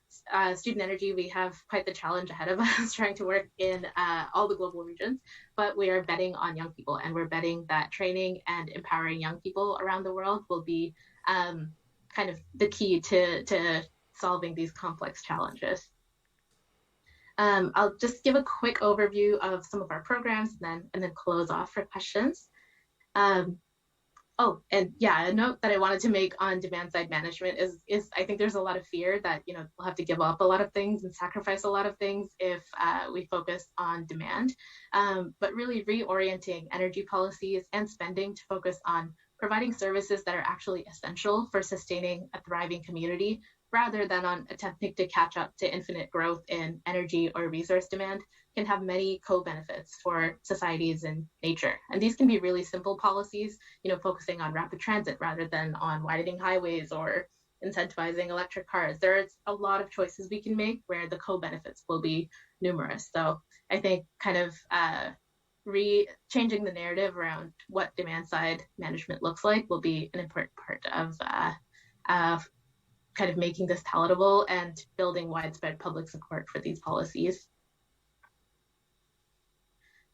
Student Energy, we have quite the challenge ahead of us trying to work in all the global regions, but we are betting on young people, and we're betting that training and empowering young people around the world will be kind of the key to solving these complex challenges. I'll just give a quick overview of some of our programs and then close off for questions. Oh, and yeah, a note that I wanted to make on demand-side management is I think there's a lot of fear that, we'll have to give up a lot of things and sacrifice a lot of things if we focus on demand, but really reorienting energy policies and spending to focus on providing services that are actually essential for sustaining a thriving community rather than on attempting to catch up to infinite growth in energy or resource demand, can have many co-benefits for societies and nature. And these can be really simple policies, focusing on rapid transit rather than on widening highways or incentivizing electric cars. There's a lot of choices we can make where the co-benefits will be numerous. So I think kind of changing the narrative around what demand side management looks like will be an important part of kind of making this palatable and building widespread public support for these policies.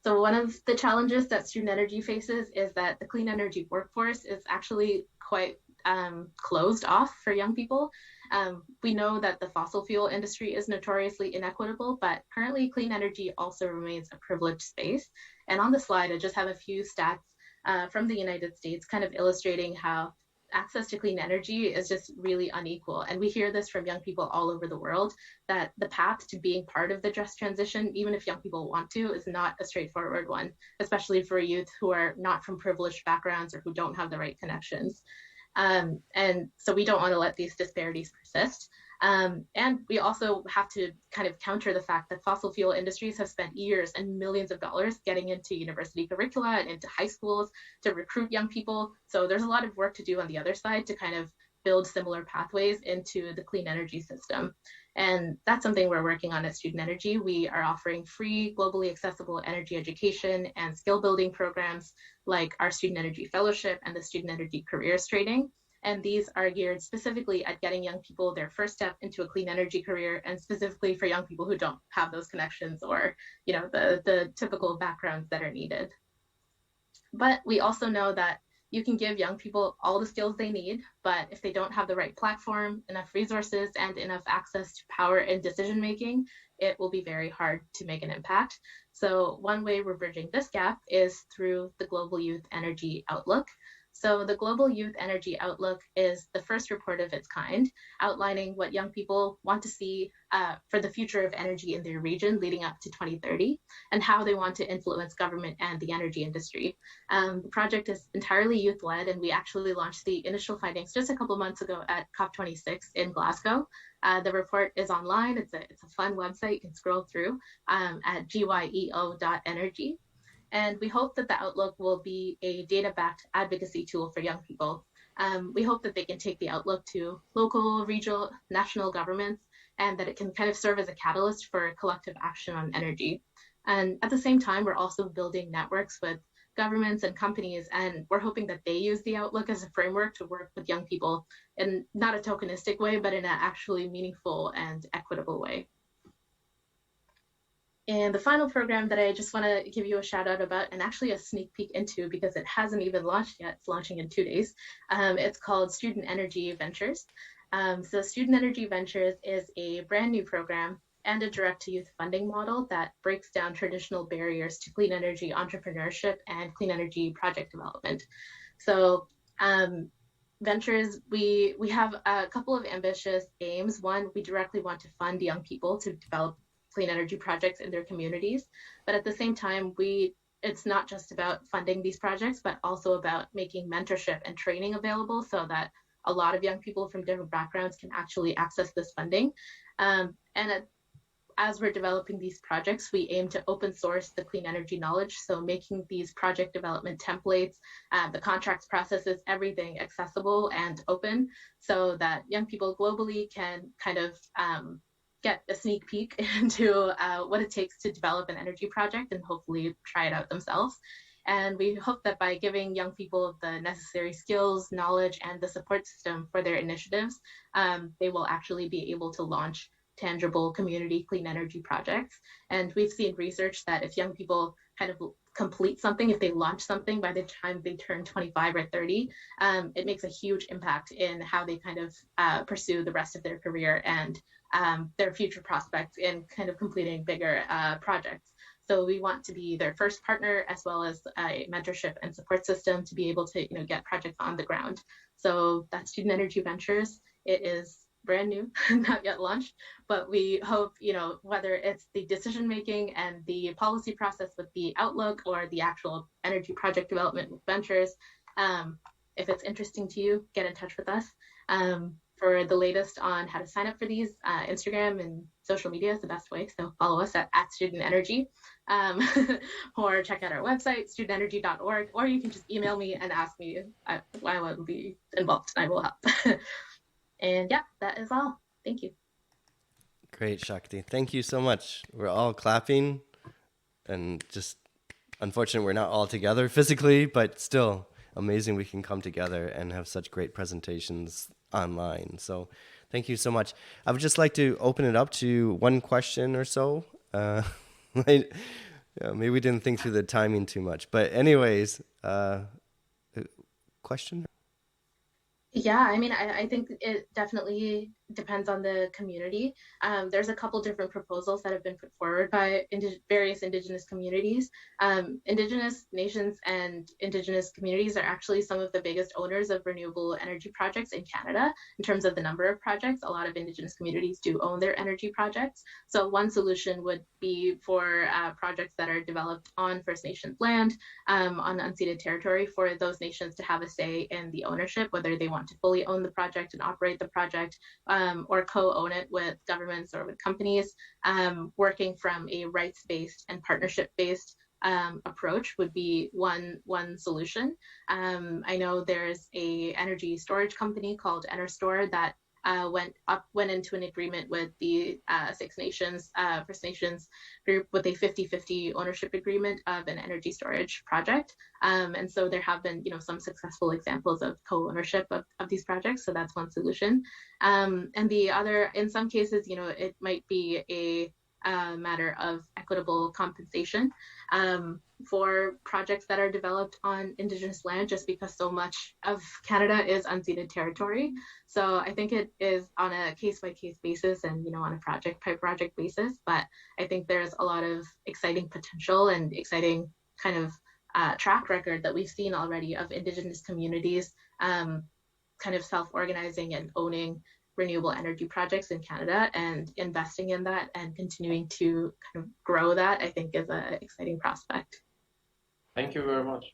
So one of the challenges that student energy faces is that the clean energy workforce is actually quite closed off for young people. We know that the fossil fuel industry is notoriously inequitable, but currently clean energy also remains a privileged space. And on the slide, I just have a few stats from the United States kind of illustrating how access to clean energy is just really unequal. And we hear this from young people all over the world, that the path to being part of the just transition, even if young people want to, is not a straightforward one, especially for youth who are not from privileged backgrounds or who don't have the right connections. And so we don't want to let these disparities persist. And we also have to kind of counter the fact that fossil fuel industries have spent years and millions of dollars getting into university curricula and into high schools to recruit young people. So there's a lot of work to do on the other side to kind of build similar pathways into the clean energy system. And that's something we're working on at Student Energy. We are offering free, globally accessible energy education and skill building programs like our Student Energy Fellowship and the Student Energy Careers Training. And these are geared specifically at getting young people their first step into a clean energy career, and specifically for young people who don't have those connections or, the typical backgrounds that are needed. But we also know that you can give young people all the skills they need, but if they don't have the right platform, enough resources, and enough access to power and decision making, it will be very hard to make an impact. So one way we're bridging this gap is through the Global Youth Energy Outlook. So the Global Youth Energy Outlook is the first report of its kind, outlining what young people want to see for the future of energy in their region leading up to 2030, and how they want to influence government and the energy industry. The project is entirely youth-led, and we actually launched the initial findings just a couple months ago at COP26 in Glasgow. The report is online. It's a fun website you can scroll through at gyeo.energy. And we hope that the Outlook will be a data-backed advocacy tool for young people. We hope that they can take the Outlook to local, regional, national governments, and that it can kind of serve as a catalyst for collective action on energy. And at the same time, we're also building networks with governments and companies, and we're hoping that they use the Outlook as a framework to work with young people in not a tokenistic way, but in an actually meaningful and equitable way. And the final program that I just want to give you a shout out about, and actually a sneak peek into because it hasn't even launched yet, it's launching in 2 days. It's called Student Energy Ventures. So Student Energy Ventures is a brand new program and a direct to youth funding model that breaks down traditional barriers to clean energy entrepreneurship and clean energy project development. So Ventures, we have a couple of ambitious aims. One, we directly want to fund young people to develop clean energy projects in their communities. But at the same time, it's not just about funding these projects, but also about making mentorship and training available so that a lot of young people from different backgrounds can actually access this funding. As we're developing these projects, we aim to open source the clean energy knowledge. So making these project development templates, the contracts processes, everything accessible and open so that young people globally can kind of get a sneak peek into what it takes to develop an energy project and hopefully try it out themselves. And we hope that by giving young people the necessary skills, knowledge, and the support system for their initiatives, they will actually be able to launch tangible community clean energy projects. And we've seen research that if young people kind of complete something, if they launch something by the time they turn 25 or 30, it makes a huge impact in how they kind of pursue the rest of their career and their future prospects in kind of completing bigger projects. So we want to be their first partner as well as a mentorship and support system to be able to get projects on the ground. So that's Student Energy Ventures. It is brand new, not yet launched, but we hope, whether it's the decision making and the policy process with the Outlook or the actual energy project development with Ventures, if it's interesting to you, get in touch with us. for the latest on how to sign up for these, Instagram and social media is the best way. So follow us at Student Energy, or check out our website, studentenergy.org, or you can just email me and ask me. I will be involved and I will help. And yeah, that is all. Thank you. Great, Shakti. Thank you so much. We're all clapping, and just unfortunately we're not all together physically, but still amazing we can come together and have such great presentations online. So thank you so much. I would just like to open it up to one question or so. Maybe we didn't think through the timing too much, but anyways, question? Yeah, I mean, I think it definitely depends on the community. There's a couple different proposals that have been put forward by various Indigenous communities. Indigenous nations and Indigenous communities are actually some of the biggest owners of renewable energy projects in Canada in terms of the number of projects. A lot of Indigenous communities do own their energy projects. So one solution would be for projects that are developed on First Nations land, on unceded territory, for those nations to have a say in the ownership, whether they want to fully own the project and operate the project, or co-own it with governments or with companies. Working from a rights-based and partnership-based approach would be one solution. I know there's a energy storage company called Enerstore that went into an agreement with the Six Nations, First Nations group, with a 50-50 ownership agreement of an energy storage project. And so there have been, some successful examples of co-ownership of these projects. So that's one solution. And the other, in some cases, it might be a matter of equitable compensation for projects that are developed on Indigenous land, just because so much of Canada is unceded territory. So I think it is on a case-by-case basis and, on a project-by-project basis. But I think there's a lot of exciting potential and exciting kind of track record that we've seen already of Indigenous communities kind of self-organizing and owning renewable energy projects in Canada, and investing in that and continuing to kind of grow that, I think, is an exciting prospect. Thank you very much.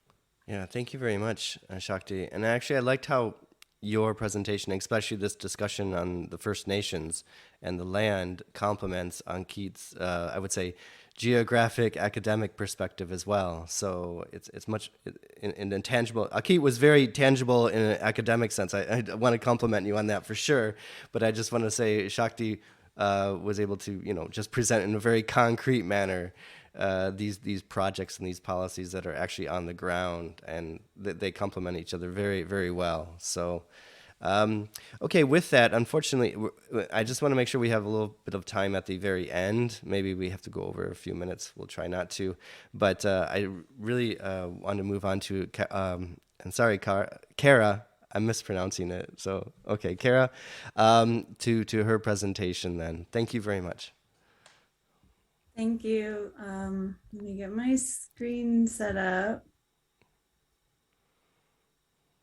Yeah, thank you very much, Shakti. And actually, I liked how your presentation, especially this discussion on the First Nations and the land, complements Ankit's, I would say, geographic academic perspective as well. So it's much in intangible. Ankit was very tangible in an academic sense. I want to compliment you on that for sure. But I just want to say Shakti was able to just present in a very concrete manner these projects and these policies that are actually on the ground, and they complement each other very, very well. So. Okay, with that, unfortunately, I just want to make sure we have a little bit of time at the very end. Maybe we have to go over a few minutes. We'll try not to. But I really want to move on to, and sorry, Kara, I'm mispronouncing it. So, okay, Kara, to her presentation then. Thank you very much. Thank you. Let me get my screen set up.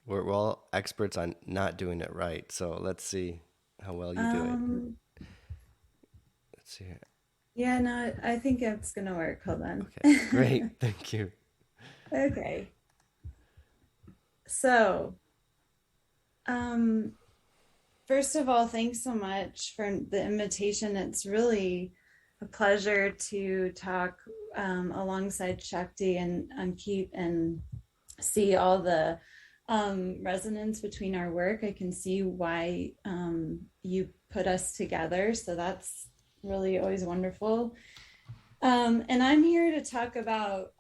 We're all experts on not doing it right, so let's see how well you do it. Let's see here. Yeah, no, I think it's gonna work. Hold on. Okay, great. Thank you. Okay. So, first of all, thanks so much for the invitation. It's really a pleasure to talk alongside Shakti and Ankit and see all the resonance between our work. I can see why you put us together, so that's really always wonderful. And I'm here to talk about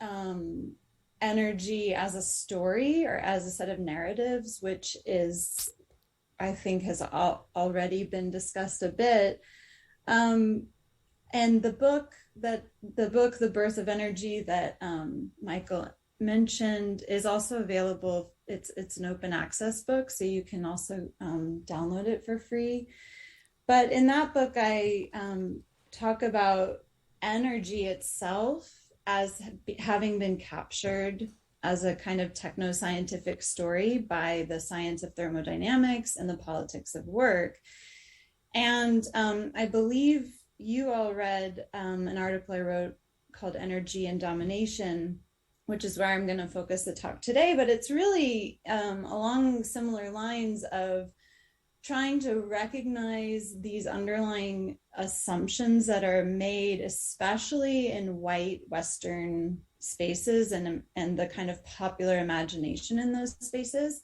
energy as a story, or as a set of narratives, which is, I think, has already been discussed a bit. And the book, The Birth of Energy, that Michael mentioned, is also available. It's an open access book, so you can also download it for free. But in that book, I talk about energy itself as having been captured as a kind of techno-scientific story by the science of thermodynamics and the politics of work. And I believe you all read an article I wrote called Energy and Domination, which is where I'm going to focus the talk today. But it's really along similar lines of trying to recognize these underlying assumptions that are made, especially in white Western spaces and the kind of popular imagination in those spaces,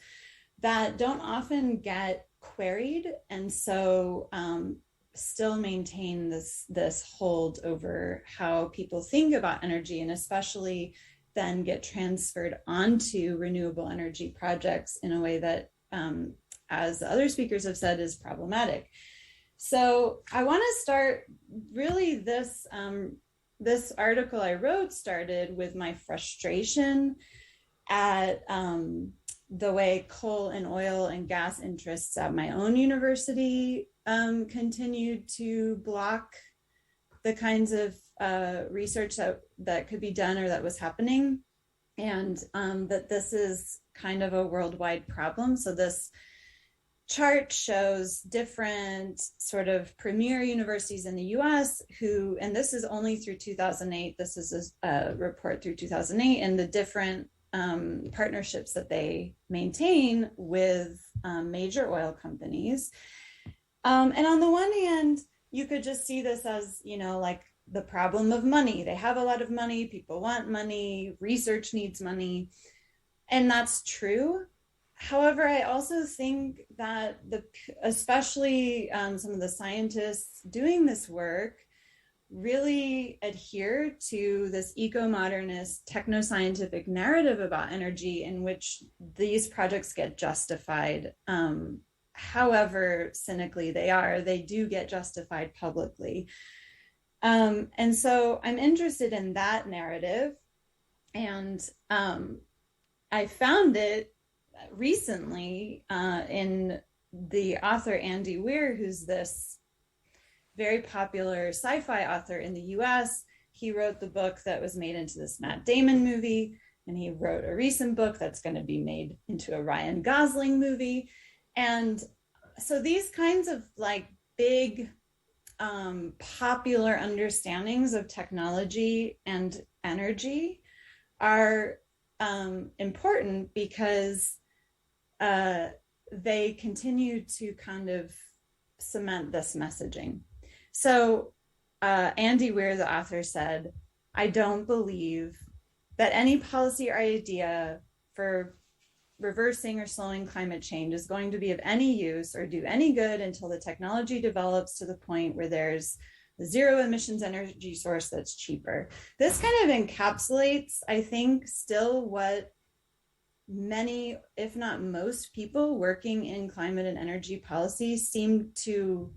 that don't often get queried, and so still maintain this hold over how people think about energy, and especially then get transferred onto renewable energy projects in a way that, as the other speakers have said, is problematic. So I want to start really this article I wrote started with my frustration at the way coal and oil and gas interests at my own university continued to block the kinds of research that could be done or that was happening, and that this is kind of a worldwide problem. So this chart shows different sort of premier universities in the US who, and this is only through 2008, this is a report through 2008, and the different partnerships that they maintain with major oil companies. And on the one hand, you could just see this as, like the problem of money. They have a lot of money, people want money, research needs money, and that's true. However, I also think that especially some of the scientists doing this work really adhere to this eco-modernist techno-scientific narrative about energy in which these projects get justified. However cynically they do get justified publicly. And so I'm interested in that narrative. And I found it recently in the author Andy Weir, who's this very popular sci-fi author in the US. He wrote the book that was made into this Matt Damon movie, and he wrote a recent book that's going to be made into a Ryan Gosling movie. And so these kinds of like big popular understandings of technology and energy are important because they continue to kind of cement this messaging. So Andy Weir, the author, said, "I don't believe that any policy or idea for reversing or slowing climate change is going to be of any use or do any good until the technology develops to the point where there's a zero emissions energy source that's cheaper." This kind of encapsulates, I think, still what many, if not most people working in climate and energy policy seem to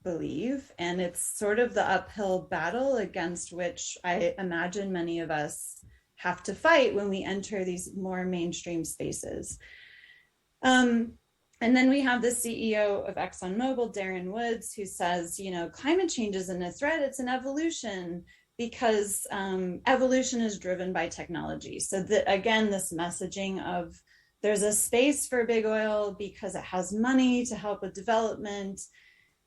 believe. And it's sort of the uphill battle against which I imagine many of us have to fight when we enter these more mainstream spaces. And then we have the CEO of ExxonMobil, Darren Woods, who says, climate change isn't a threat, it's an evolution, because evolution is driven by technology. So again, this messaging of there's a space for big oil because it has money to help with development,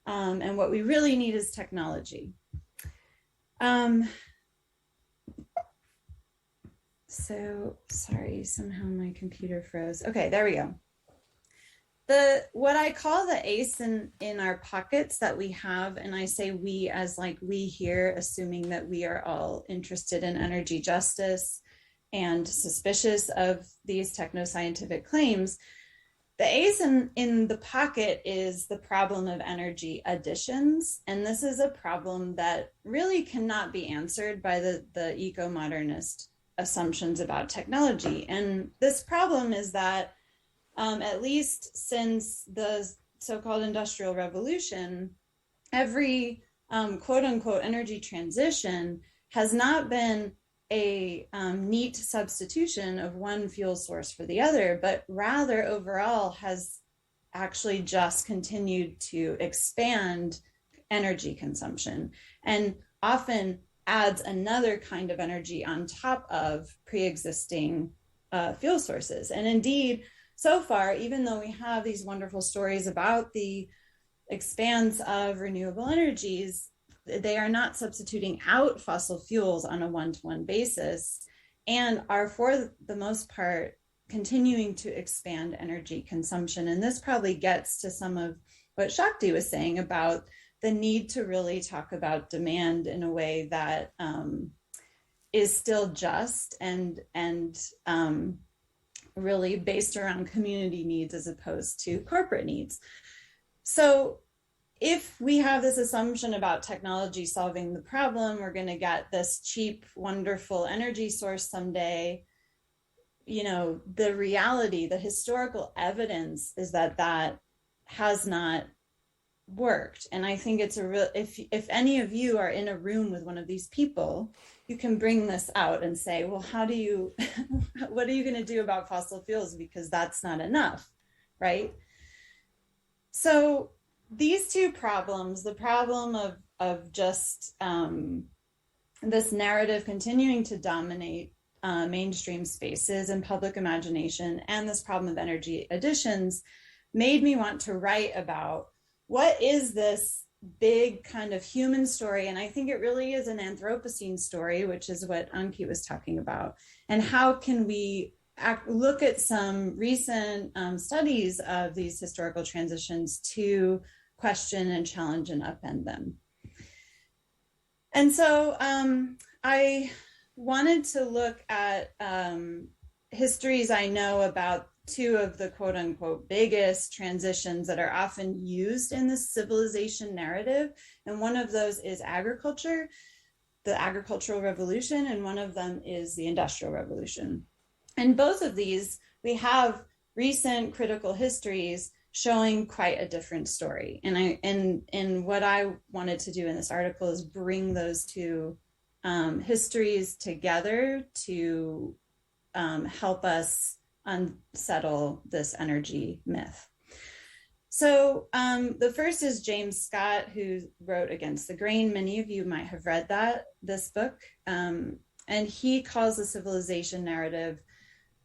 and what we really need is technology. So sorry, somehow my computer froze. Okay, there we go. What I call the ace in our pockets that we have, and I say we as like we here, assuming that we are all interested in energy justice and suspicious of these techno-scientific claims. The ace in the pocket is the problem of energy additions. And this is a problem that really cannot be answered by the eco-modernist assumptions about technology. And this problem is that at least since the so-called Industrial Revolution, every quote unquote energy transition has not been a neat substitution of one fuel source for the other, but rather overall has actually just continued to expand energy consumption and often adds another kind of energy on top of pre-existing fuel sources. And indeed, so far, even though we have these wonderful stories about the expanse of renewable energies, they are not substituting out fossil fuels on a one-to-one basis and are, for the most part, continuing to expand energy consumption. And this probably gets to some of what Shakti was saying about the need to really talk about demand in a way that is still just and really based around community needs as opposed to corporate needs. So if we have this assumption about technology solving the problem, we're going to get this cheap, wonderful energy source someday. You know, the reality, the historical evidence is that that has not worked. And I think it's a real, if any of you are in a room with one of these people, you can bring this out and say, well, how do you, what are you going to do about fossil fuels? Because that's not enough, right? So these two problems, the problem of just this narrative continuing to dominate mainstream spaces and public imagination, and this problem of energy additions, made me want to write about what is this big kind of human story. And I think it really is an Anthropocene story, which is what Ankit was talking about. And how can we look at some recent studies of these historical transitions to question and challenge and upend them. And so I wanted to look at histories I know about two of the quote unquote biggest transitions that are often used in the civilization narrative. And one of those is agriculture, the agricultural revolution, and one of them is the industrial revolution. And both of these, we have recent critical histories showing quite a different story. And what I wanted to do in this article is bring those two histories together to help us unsettle this energy myth. So the first is James Scott, who wrote Against the Grain. Many of you might have read this book. And he calls the civilization narrative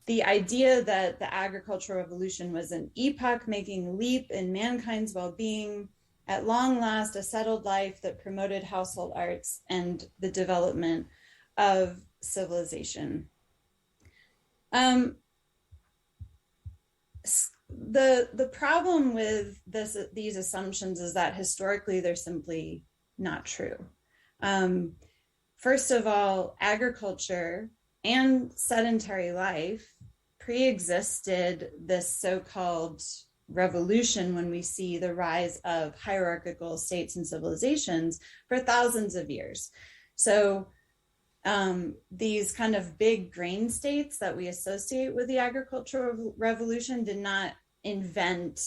the idea that the agricultural revolution was an epoch-making leap in mankind's well-being, at long last a settled life that promoted household arts and the development of civilization. The problem with these assumptions is that historically they're simply not true. First of all, agriculture and sedentary life pre-existed this so-called revolution when we see the rise of hierarchical states and civilizations for thousands of years. So these kind of big grain states that we associate with the agricultural revolution did not invent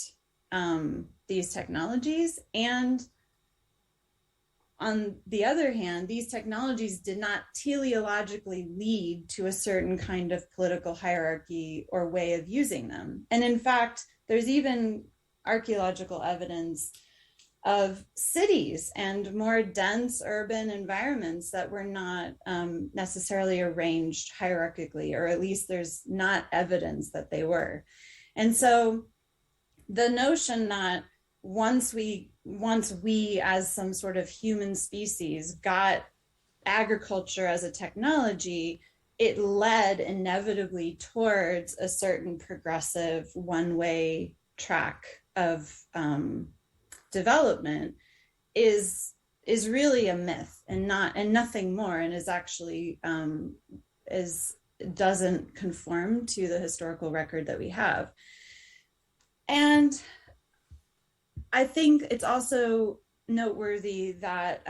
these technologies. And on the other hand, these technologies did not teleologically lead to a certain kind of political hierarchy or way of using them. And in fact, there's even archaeological evidence of cities and more dense urban environments that were not necessarily arranged hierarchically, or at least there's not evidence that they were. And so the notion that once we as some sort of human species got agriculture as a technology, it led inevitably towards a certain progressive one-way track of development is really a myth and nothing more, and is actually doesn't conform to the historical record that we have. And I think it's also noteworthy that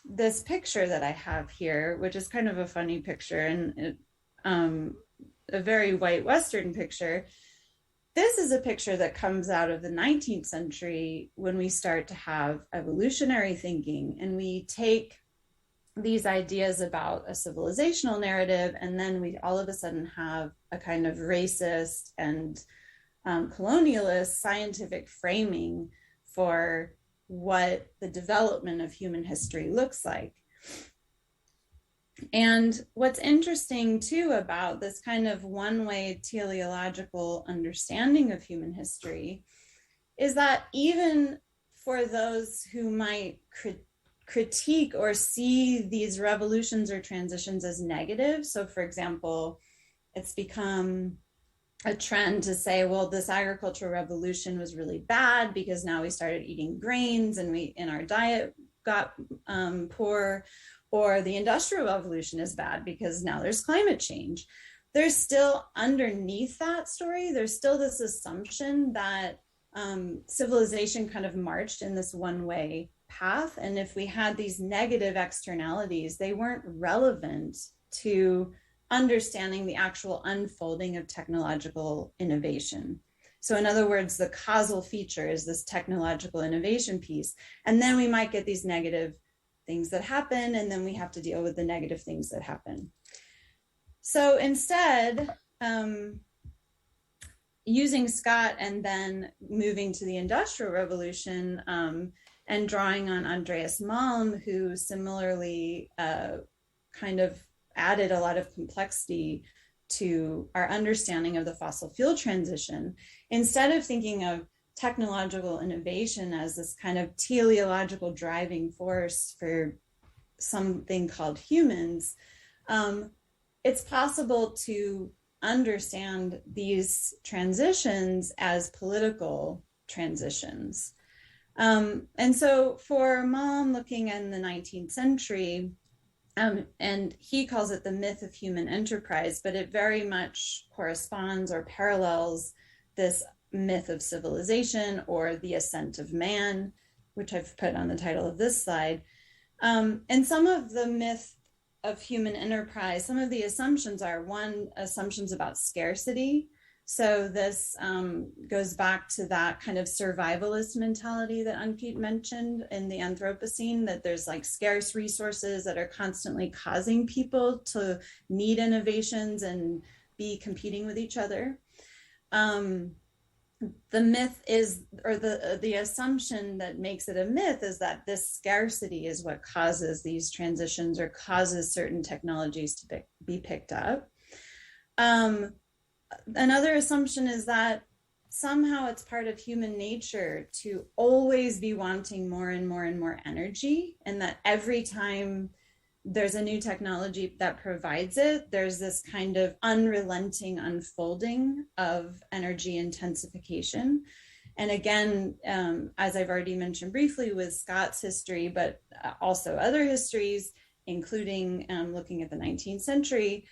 this picture that I have here, which is kind of a funny picture and a very white Western picture, this is a picture that comes out of the 19th century when we start to have evolutionary thinking, and we take these ideas about a civilizational narrative, and then we all of a sudden have a kind of racist and colonialist scientific framing for what the development of human history looks like. And what's interesting too about this kind of one-way teleological understanding of human history is that even for those who might critique or see these revolutions or transitions as negative, so for example, it's become a trend to say, well, this agricultural revolution was really bad because now we started eating grains and our diet got poor, or the industrial revolution is bad because now there's climate change. There's still underneath that story, there's still this assumption that civilization kind of marched in this one-way path. And if we had these negative externalities, they weren't relevant to understanding the actual unfolding of technological innovation. So in other words, the causal feature is this technological innovation piece. And then we might get these negative things that happen, and then we have to deal with the negative things that happen. So instead, using Scott and then moving to the Industrial Revolution and drawing on Andreas Malm, who similarly kind of added a lot of complexity to our understanding of the fossil fuel transition, instead of thinking of technological innovation as this kind of teleological driving force for something called humans, it's possible to understand these transitions as political transitions. And so for Malm, looking in the 19th century, and he calls it the myth of human enterprise, but it very much corresponds or parallels this myth of civilization or the ascent of man, which I've put on the title of this slide. And some of the myth of human enterprise, some of the assumptions are, one, assumptions about scarcity. So this goes back to that kind of survivalist mentality that Ankit mentioned in the Anthropocene, that there's like scarce resources that are constantly causing people to need innovations and be competing with each other. The myth is, or the assumption that makes it a myth is that this scarcity is what causes these transitions or causes certain technologies to be picked up. Another assumption is that somehow it's part of human nature to always be wanting more and more and more energy, and that every time there's a new technology that provides it, there's this kind of unrelenting unfolding of energy intensification. And again, as I've already mentioned briefly with Scott's history, but also other histories, including looking at the 19th century,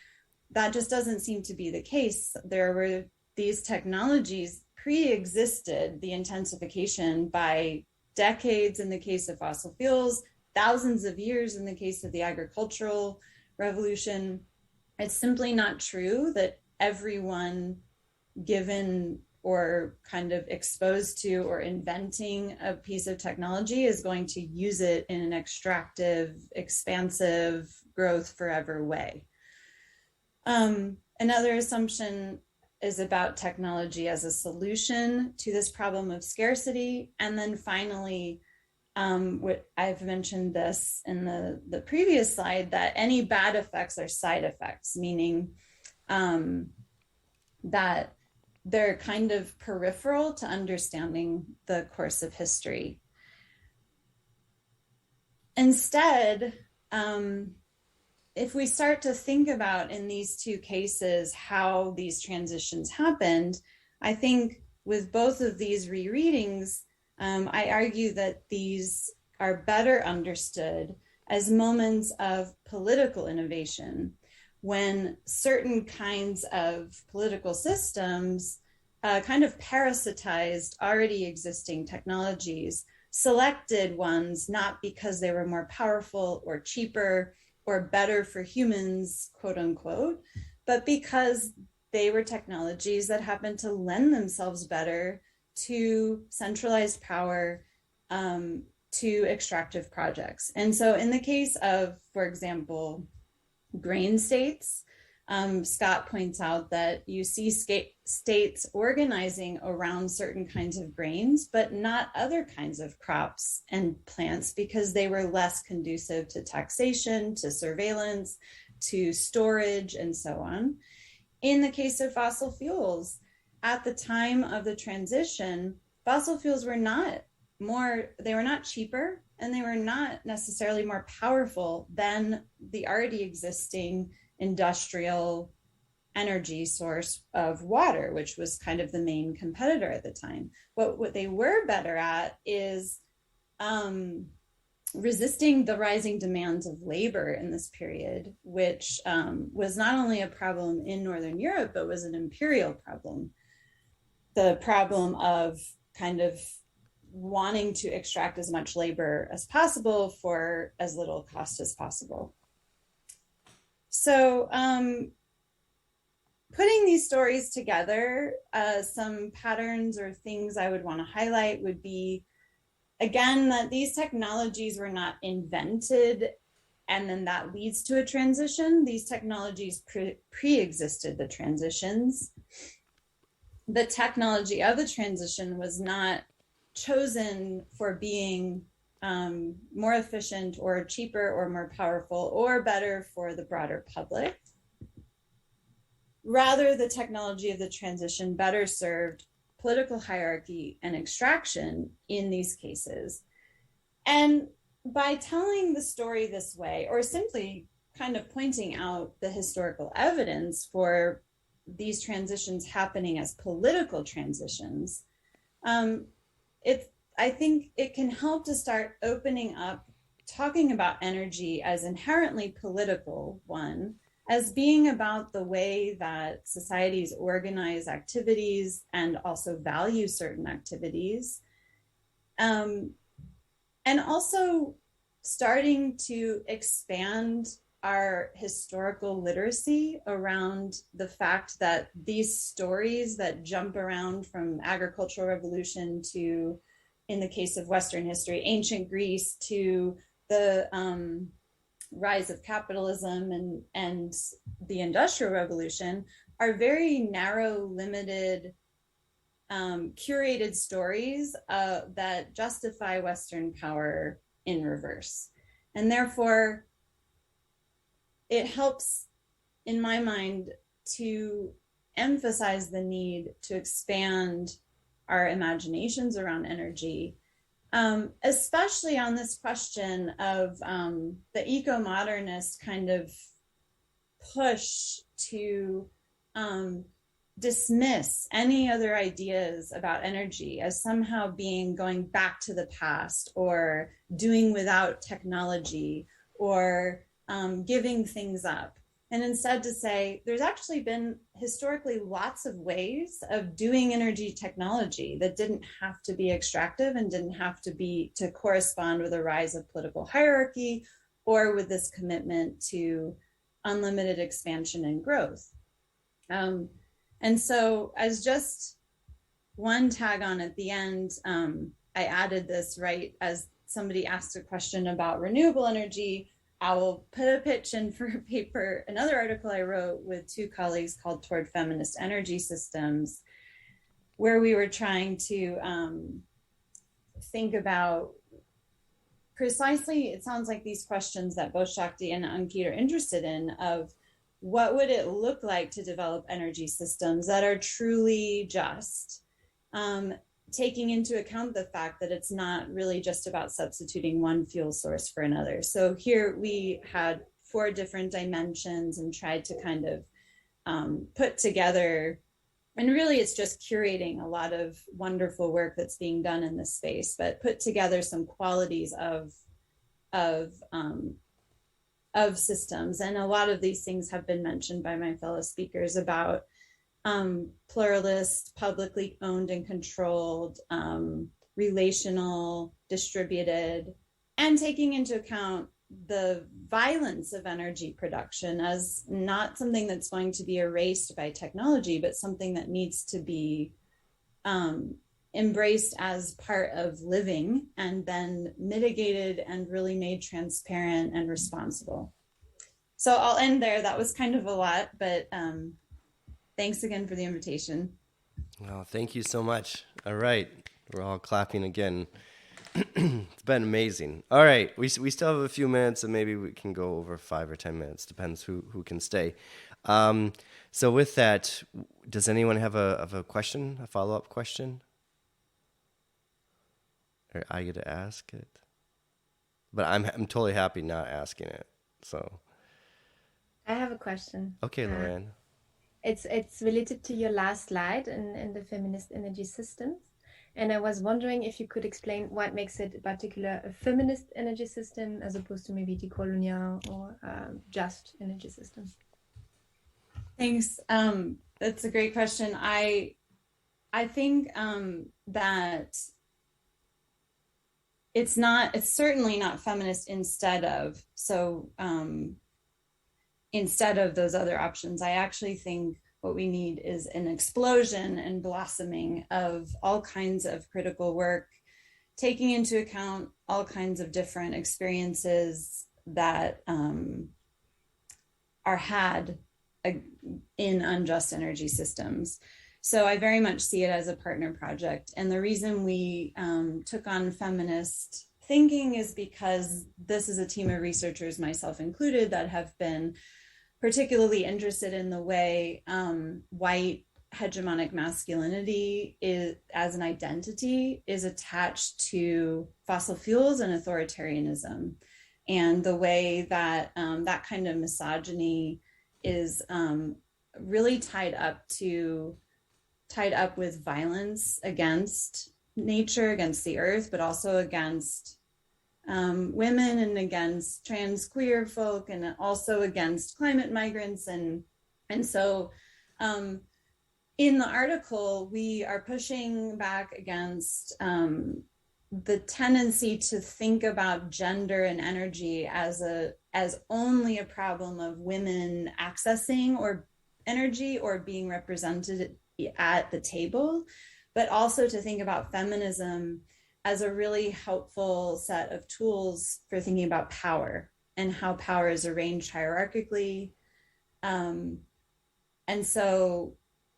that just doesn't seem to be the case. There were these technologies pre-existed the intensification by decades in the case of fossil fuels, thousands of years in the case of the agricultural revolution. It's simply not true that everyone given or kind of exposed to or inventing a piece of technology is going to use it in an extractive, expansive, growth forever way. Another assumption is about technology as a solution to this problem of scarcity. And then finally, what I've mentioned this in the previous slide, that any bad effects are side effects, meaning that they're kind of peripheral to understanding the course of history. Instead, if we start to think about in these two cases how these transitions happened, I think with both of these rereadings, I argue that these are better understood as moments of political innovation, when certain kinds of political systems kind of parasitized already existing technologies, selected ones not because they were more powerful or cheaper or better for humans, quote unquote, but because they were technologies that happened to lend themselves better to centralized power, to extractive projects. And so in the case of, for example, grain states, Scott points out that you see states organizing around certain kinds of grains, but not other kinds of crops and plants because they were less conducive to taxation, to surveillance, to storage, and so on. In the case of fossil fuels, at the time of the transition, fossil fuels were not cheaper, and they were not necessarily more powerful than the already existing industrial energy source of water, which was kind of the main competitor at the time. What they were better at is resisting the rising demands of labor in this period, which was not only a problem in Northern Europe, but was an imperial problem. The problem of kind of wanting to extract as much labor as possible for as little cost as possible. So putting these stories together, some patterns or things I would want to highlight would be, again, that these technologies were not invented and then that leads to a transition. These technologies pre-existed the transitions. The technology of the transition was not chosen for being more efficient or cheaper or more powerful or better for the broader public. Rather, the technology of the transition better served political hierarchy and extraction in these cases. And by telling the story this way, or simply kind of pointing out the historical evidence for these transitions happening as political transitions, I think it can help to start opening up, talking about energy as inherently political, one, as being about the way that societies organize activities and also value certain activities. And also starting to expand our historical literacy around the fact that these stories that jump around from agricultural revolution to, in the case of Western history, ancient Greece, to the rise of capitalism and the Industrial Revolution, are very narrow, limited, curated stories that justify Western power in reverse. And therefore, it helps, in my mind, to emphasize the need to expand our imaginations around energy, especially on this question of the eco-modernist kind of push to dismiss any other ideas about energy as somehow being going back to the past or doing without technology or giving things up. And instead to say, there's actually been historically lots of ways of doing energy technology that didn't have to be extractive and didn't have to be to correspond with a rise of political hierarchy or with this commitment to unlimited expansion and growth. And so as just one tag on at the end, I added this right as somebody asked a question about renewable energy. I will put a pitch in for a paper, another article I wrote with two colleagues called Toward Feminist Energy Systems, where we were trying to think about precisely, it sounds like these questions that both Shakti and Ankit are interested in, of what would it look like to develop energy systems that are truly just, taking into account the fact that it's not really just about substituting one fuel source for another. So here we had 4 different dimensions and tried to kind of put together, and really it's just curating a lot of wonderful work that's being done in this space, but put together some qualities of systems. And a lot of these things have been mentioned by my fellow speakers about pluralist, publicly owned and controlled, relational, distributed, and taking into account the violence of energy production as not something that's going to be erased by technology, but something that needs to be embraced as part of living and then mitigated and really made transparent and responsible. So I'll end there. That was kind of a lot, but thanks again for the invitation. Well, thank you so much. All right. We're all clapping again. It's been amazing. All right. We still have a few minutes, and maybe we can go over 5 or 10 minutes. Depends who can stay. So with that, does anyone have a question, a follow-up question? Or I get to ask it? But I'm totally happy not asking it. So. I have a question. Okay, Lorraine. It's related to your last slide in the feminist energy systems. And I was wondering if you could explain what makes it in particular a feminist energy system as opposed to maybe decolonial or just energy system. Thanks. That's a great question. I think that it's certainly not feminist instead of. So instead of those other options, I actually think what we need is an explosion and blossoming of all kinds of critical work, taking into account all kinds of different experiences that are had in unjust energy systems. So I very much see it as a partner project. And the reason we took on feminist thinking is because this is a team of researchers, myself included, that have been particularly interested in the way white hegemonic masculinity is, as an identity, is attached to fossil fuels and authoritarianism, and the way that that kind of misogyny is really tied up with violence against nature, against the earth, but also against women and against trans queer folk, and also against climate migrants. And so in the article, we are pushing back against the tendency to think about gender and energy as only a problem of women accessing or energy or being represented at the table, but also to think about feminism as a really helpful set of tools for thinking about power and how power is arranged hierarchically. And so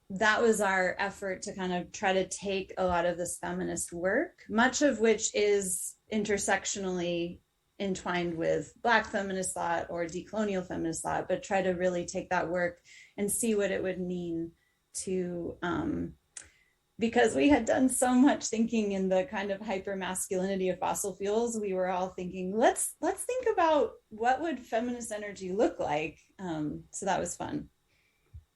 that was our effort to kind of try to take a lot of this feminist work, much of which is intersectionally entwined with Black feminist thought or decolonial feminist thought, but try to really take that work and see what it would mean to, because we had done so much thinking in the kind of hyper masculinity of fossil fuels, we were all thinking, let's think about what would feminist energy look like. So that was fun.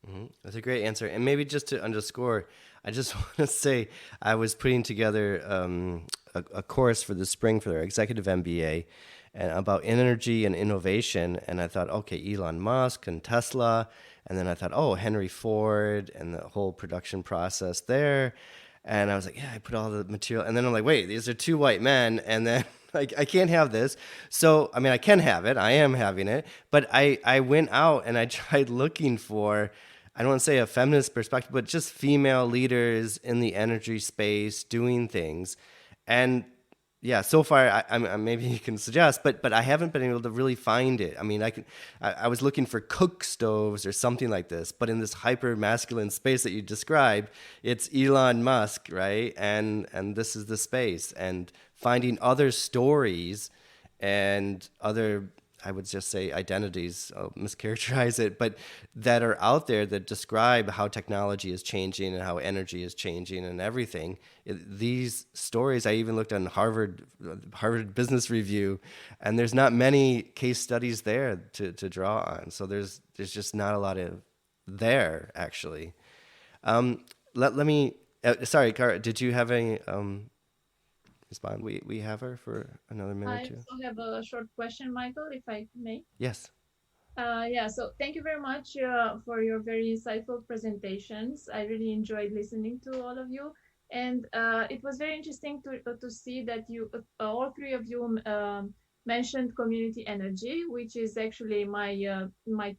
Mm-hmm. That's a great answer. And maybe just to underscore, I just want to say I was putting together a course for the spring for their executive MBA and about energy and innovation. And I thought, okay, Elon Musk and Tesla. And then I thought, oh, Henry Ford and the whole production process there. And I was like, yeah, I put all the material. And then I'm like, wait, these are two white men. And then I can't have this. So, I mean, I can have it. I am having it. But I went out and I tried looking for, I don't want to say a feminist perspective, but just female leaders in the energy space doing things. And yeah, so far, I maybe you can suggest, but I haven't been able to really find it. I mean, I was looking for cook stoves or something like this, but in this hyper masculine space that you described, it's Elon Musk, right? And this is the space, and finding other stories and other, I would just say identities, I'll mischaracterize it, but that are out there that describe how technology is changing and how energy is changing and everything. These stories, I even looked on Harvard Business Review, and there's not many case studies there to draw on. So there's just not a lot of there, actually. Let me, sorry, Cara, did you have any respond? We have her for another minute I or two. also have a short question, Michael, if I may. Yes. Yeah, so thank you very much for your very insightful presentations. I really enjoyed listening to all of you. And it was very interesting to see that you, all three of you mentioned community energy, which is actually my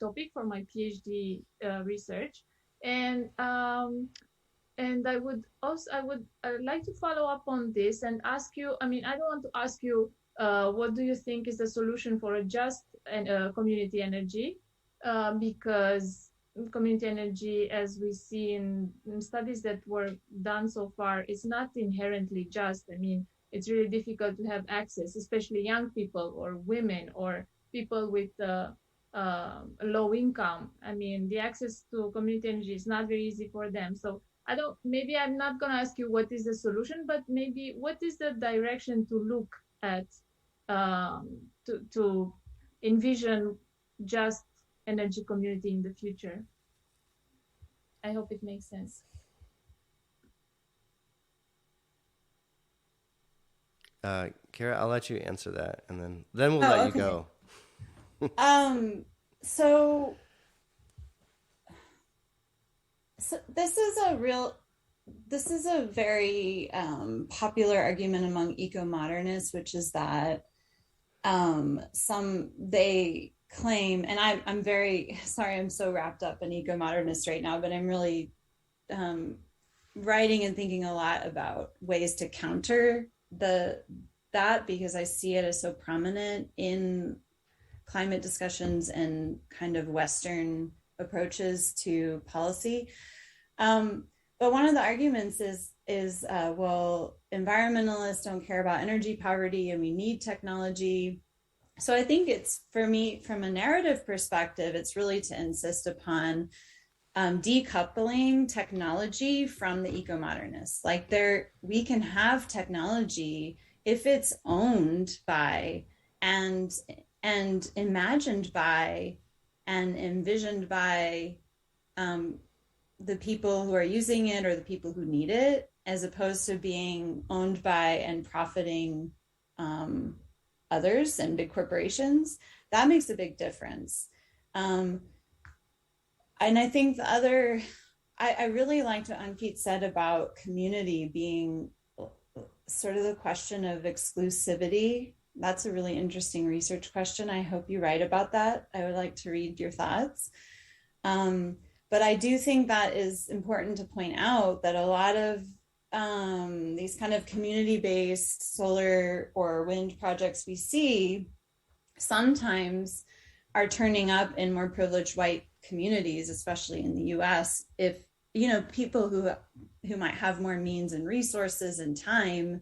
topic for my PhD research. And I would like to follow up on this and ask you, I mean, I don't want to ask you what do you think is the solution for a just community energy, because community energy, as we see in studies that were done so far, is not inherently just. I mean, it's really difficult to have access, especially young people or women or people with low income. I mean, the access to community energy is not very easy for them. So maybe I'm not going to ask you what is the solution, but maybe what is the direction to look at to envision just energy community in the future? I hope it makes sense. Kara, I'll let you answer that, and then we'll let you go. So this is a very popular argument among eco-modernists, which is that they claim, and I'm very sorry, I'm so wrapped up in eco-modernists right now, but I'm really writing and thinking a lot about ways to counter that because I see it as so prominent in climate discussions and kind of Western approaches to policy. But one of the arguments is well, environmentalists don't care about energy poverty and we need technology. So I think it's, for me, from a narrative perspective, it's really to insist upon decoupling technology from the eco-modernists. Like we can have technology if it's owned by and imagined by and envisioned by the people who are using it or the people who need it, as opposed to being owned by and profiting others and big corporations. That makes a big difference. And I think the other, I really liked what Ankit said about community being sort of the question of exclusivity. That's a really interesting research question. I hope you write about that. I would like to read your thoughts. But I do think that is important to point out that a lot of these kind of community-based solar or wind projects we see sometimes are turning up in more privileged white communities, especially in the US, if, people who might have more means and resources and time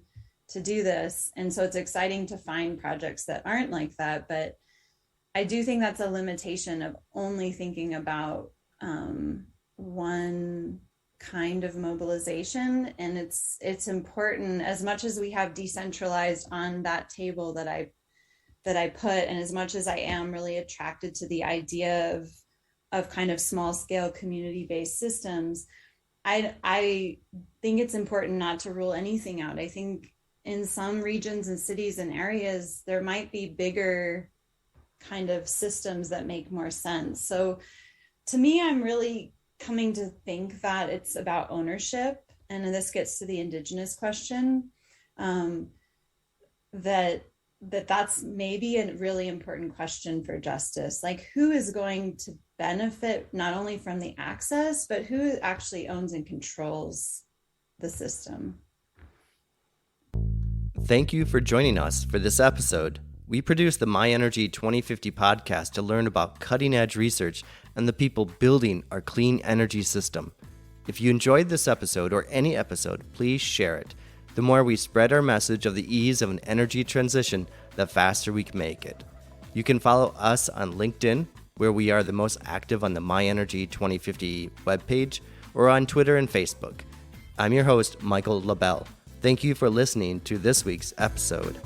to do this. And so it's exciting to find projects that aren't like that. But I do think that's a limitation of only thinking about one kind of mobilization. And it's important, as much as we have decentralized on that table that I put, and as much as I am really attracted to the idea of kind of small scale community-based systems, I think it's important not to rule anything out. I think in some regions and cities and areas, there might be bigger kind of systems that make more sense. So to me, I'm really coming to think that it's about ownership. And this gets to the indigenous question, that's maybe a really important question for justice. Like, who is going to benefit not only from the access, but who actually owns and controls the system? Thank you for joining us for this episode. We produce the My Energy 2050 podcast to learn about cutting-edge research and the people building our clean energy system. If you enjoyed this episode or any episode, please share it. The more we spread our message of the ease of an energy transition, the faster we can make it. You can follow us on LinkedIn, where we are the most active on the My Energy 2050 webpage, or on Twitter and Facebook. I'm your host, Michael LaBelle. Thank you for listening to this week's episode.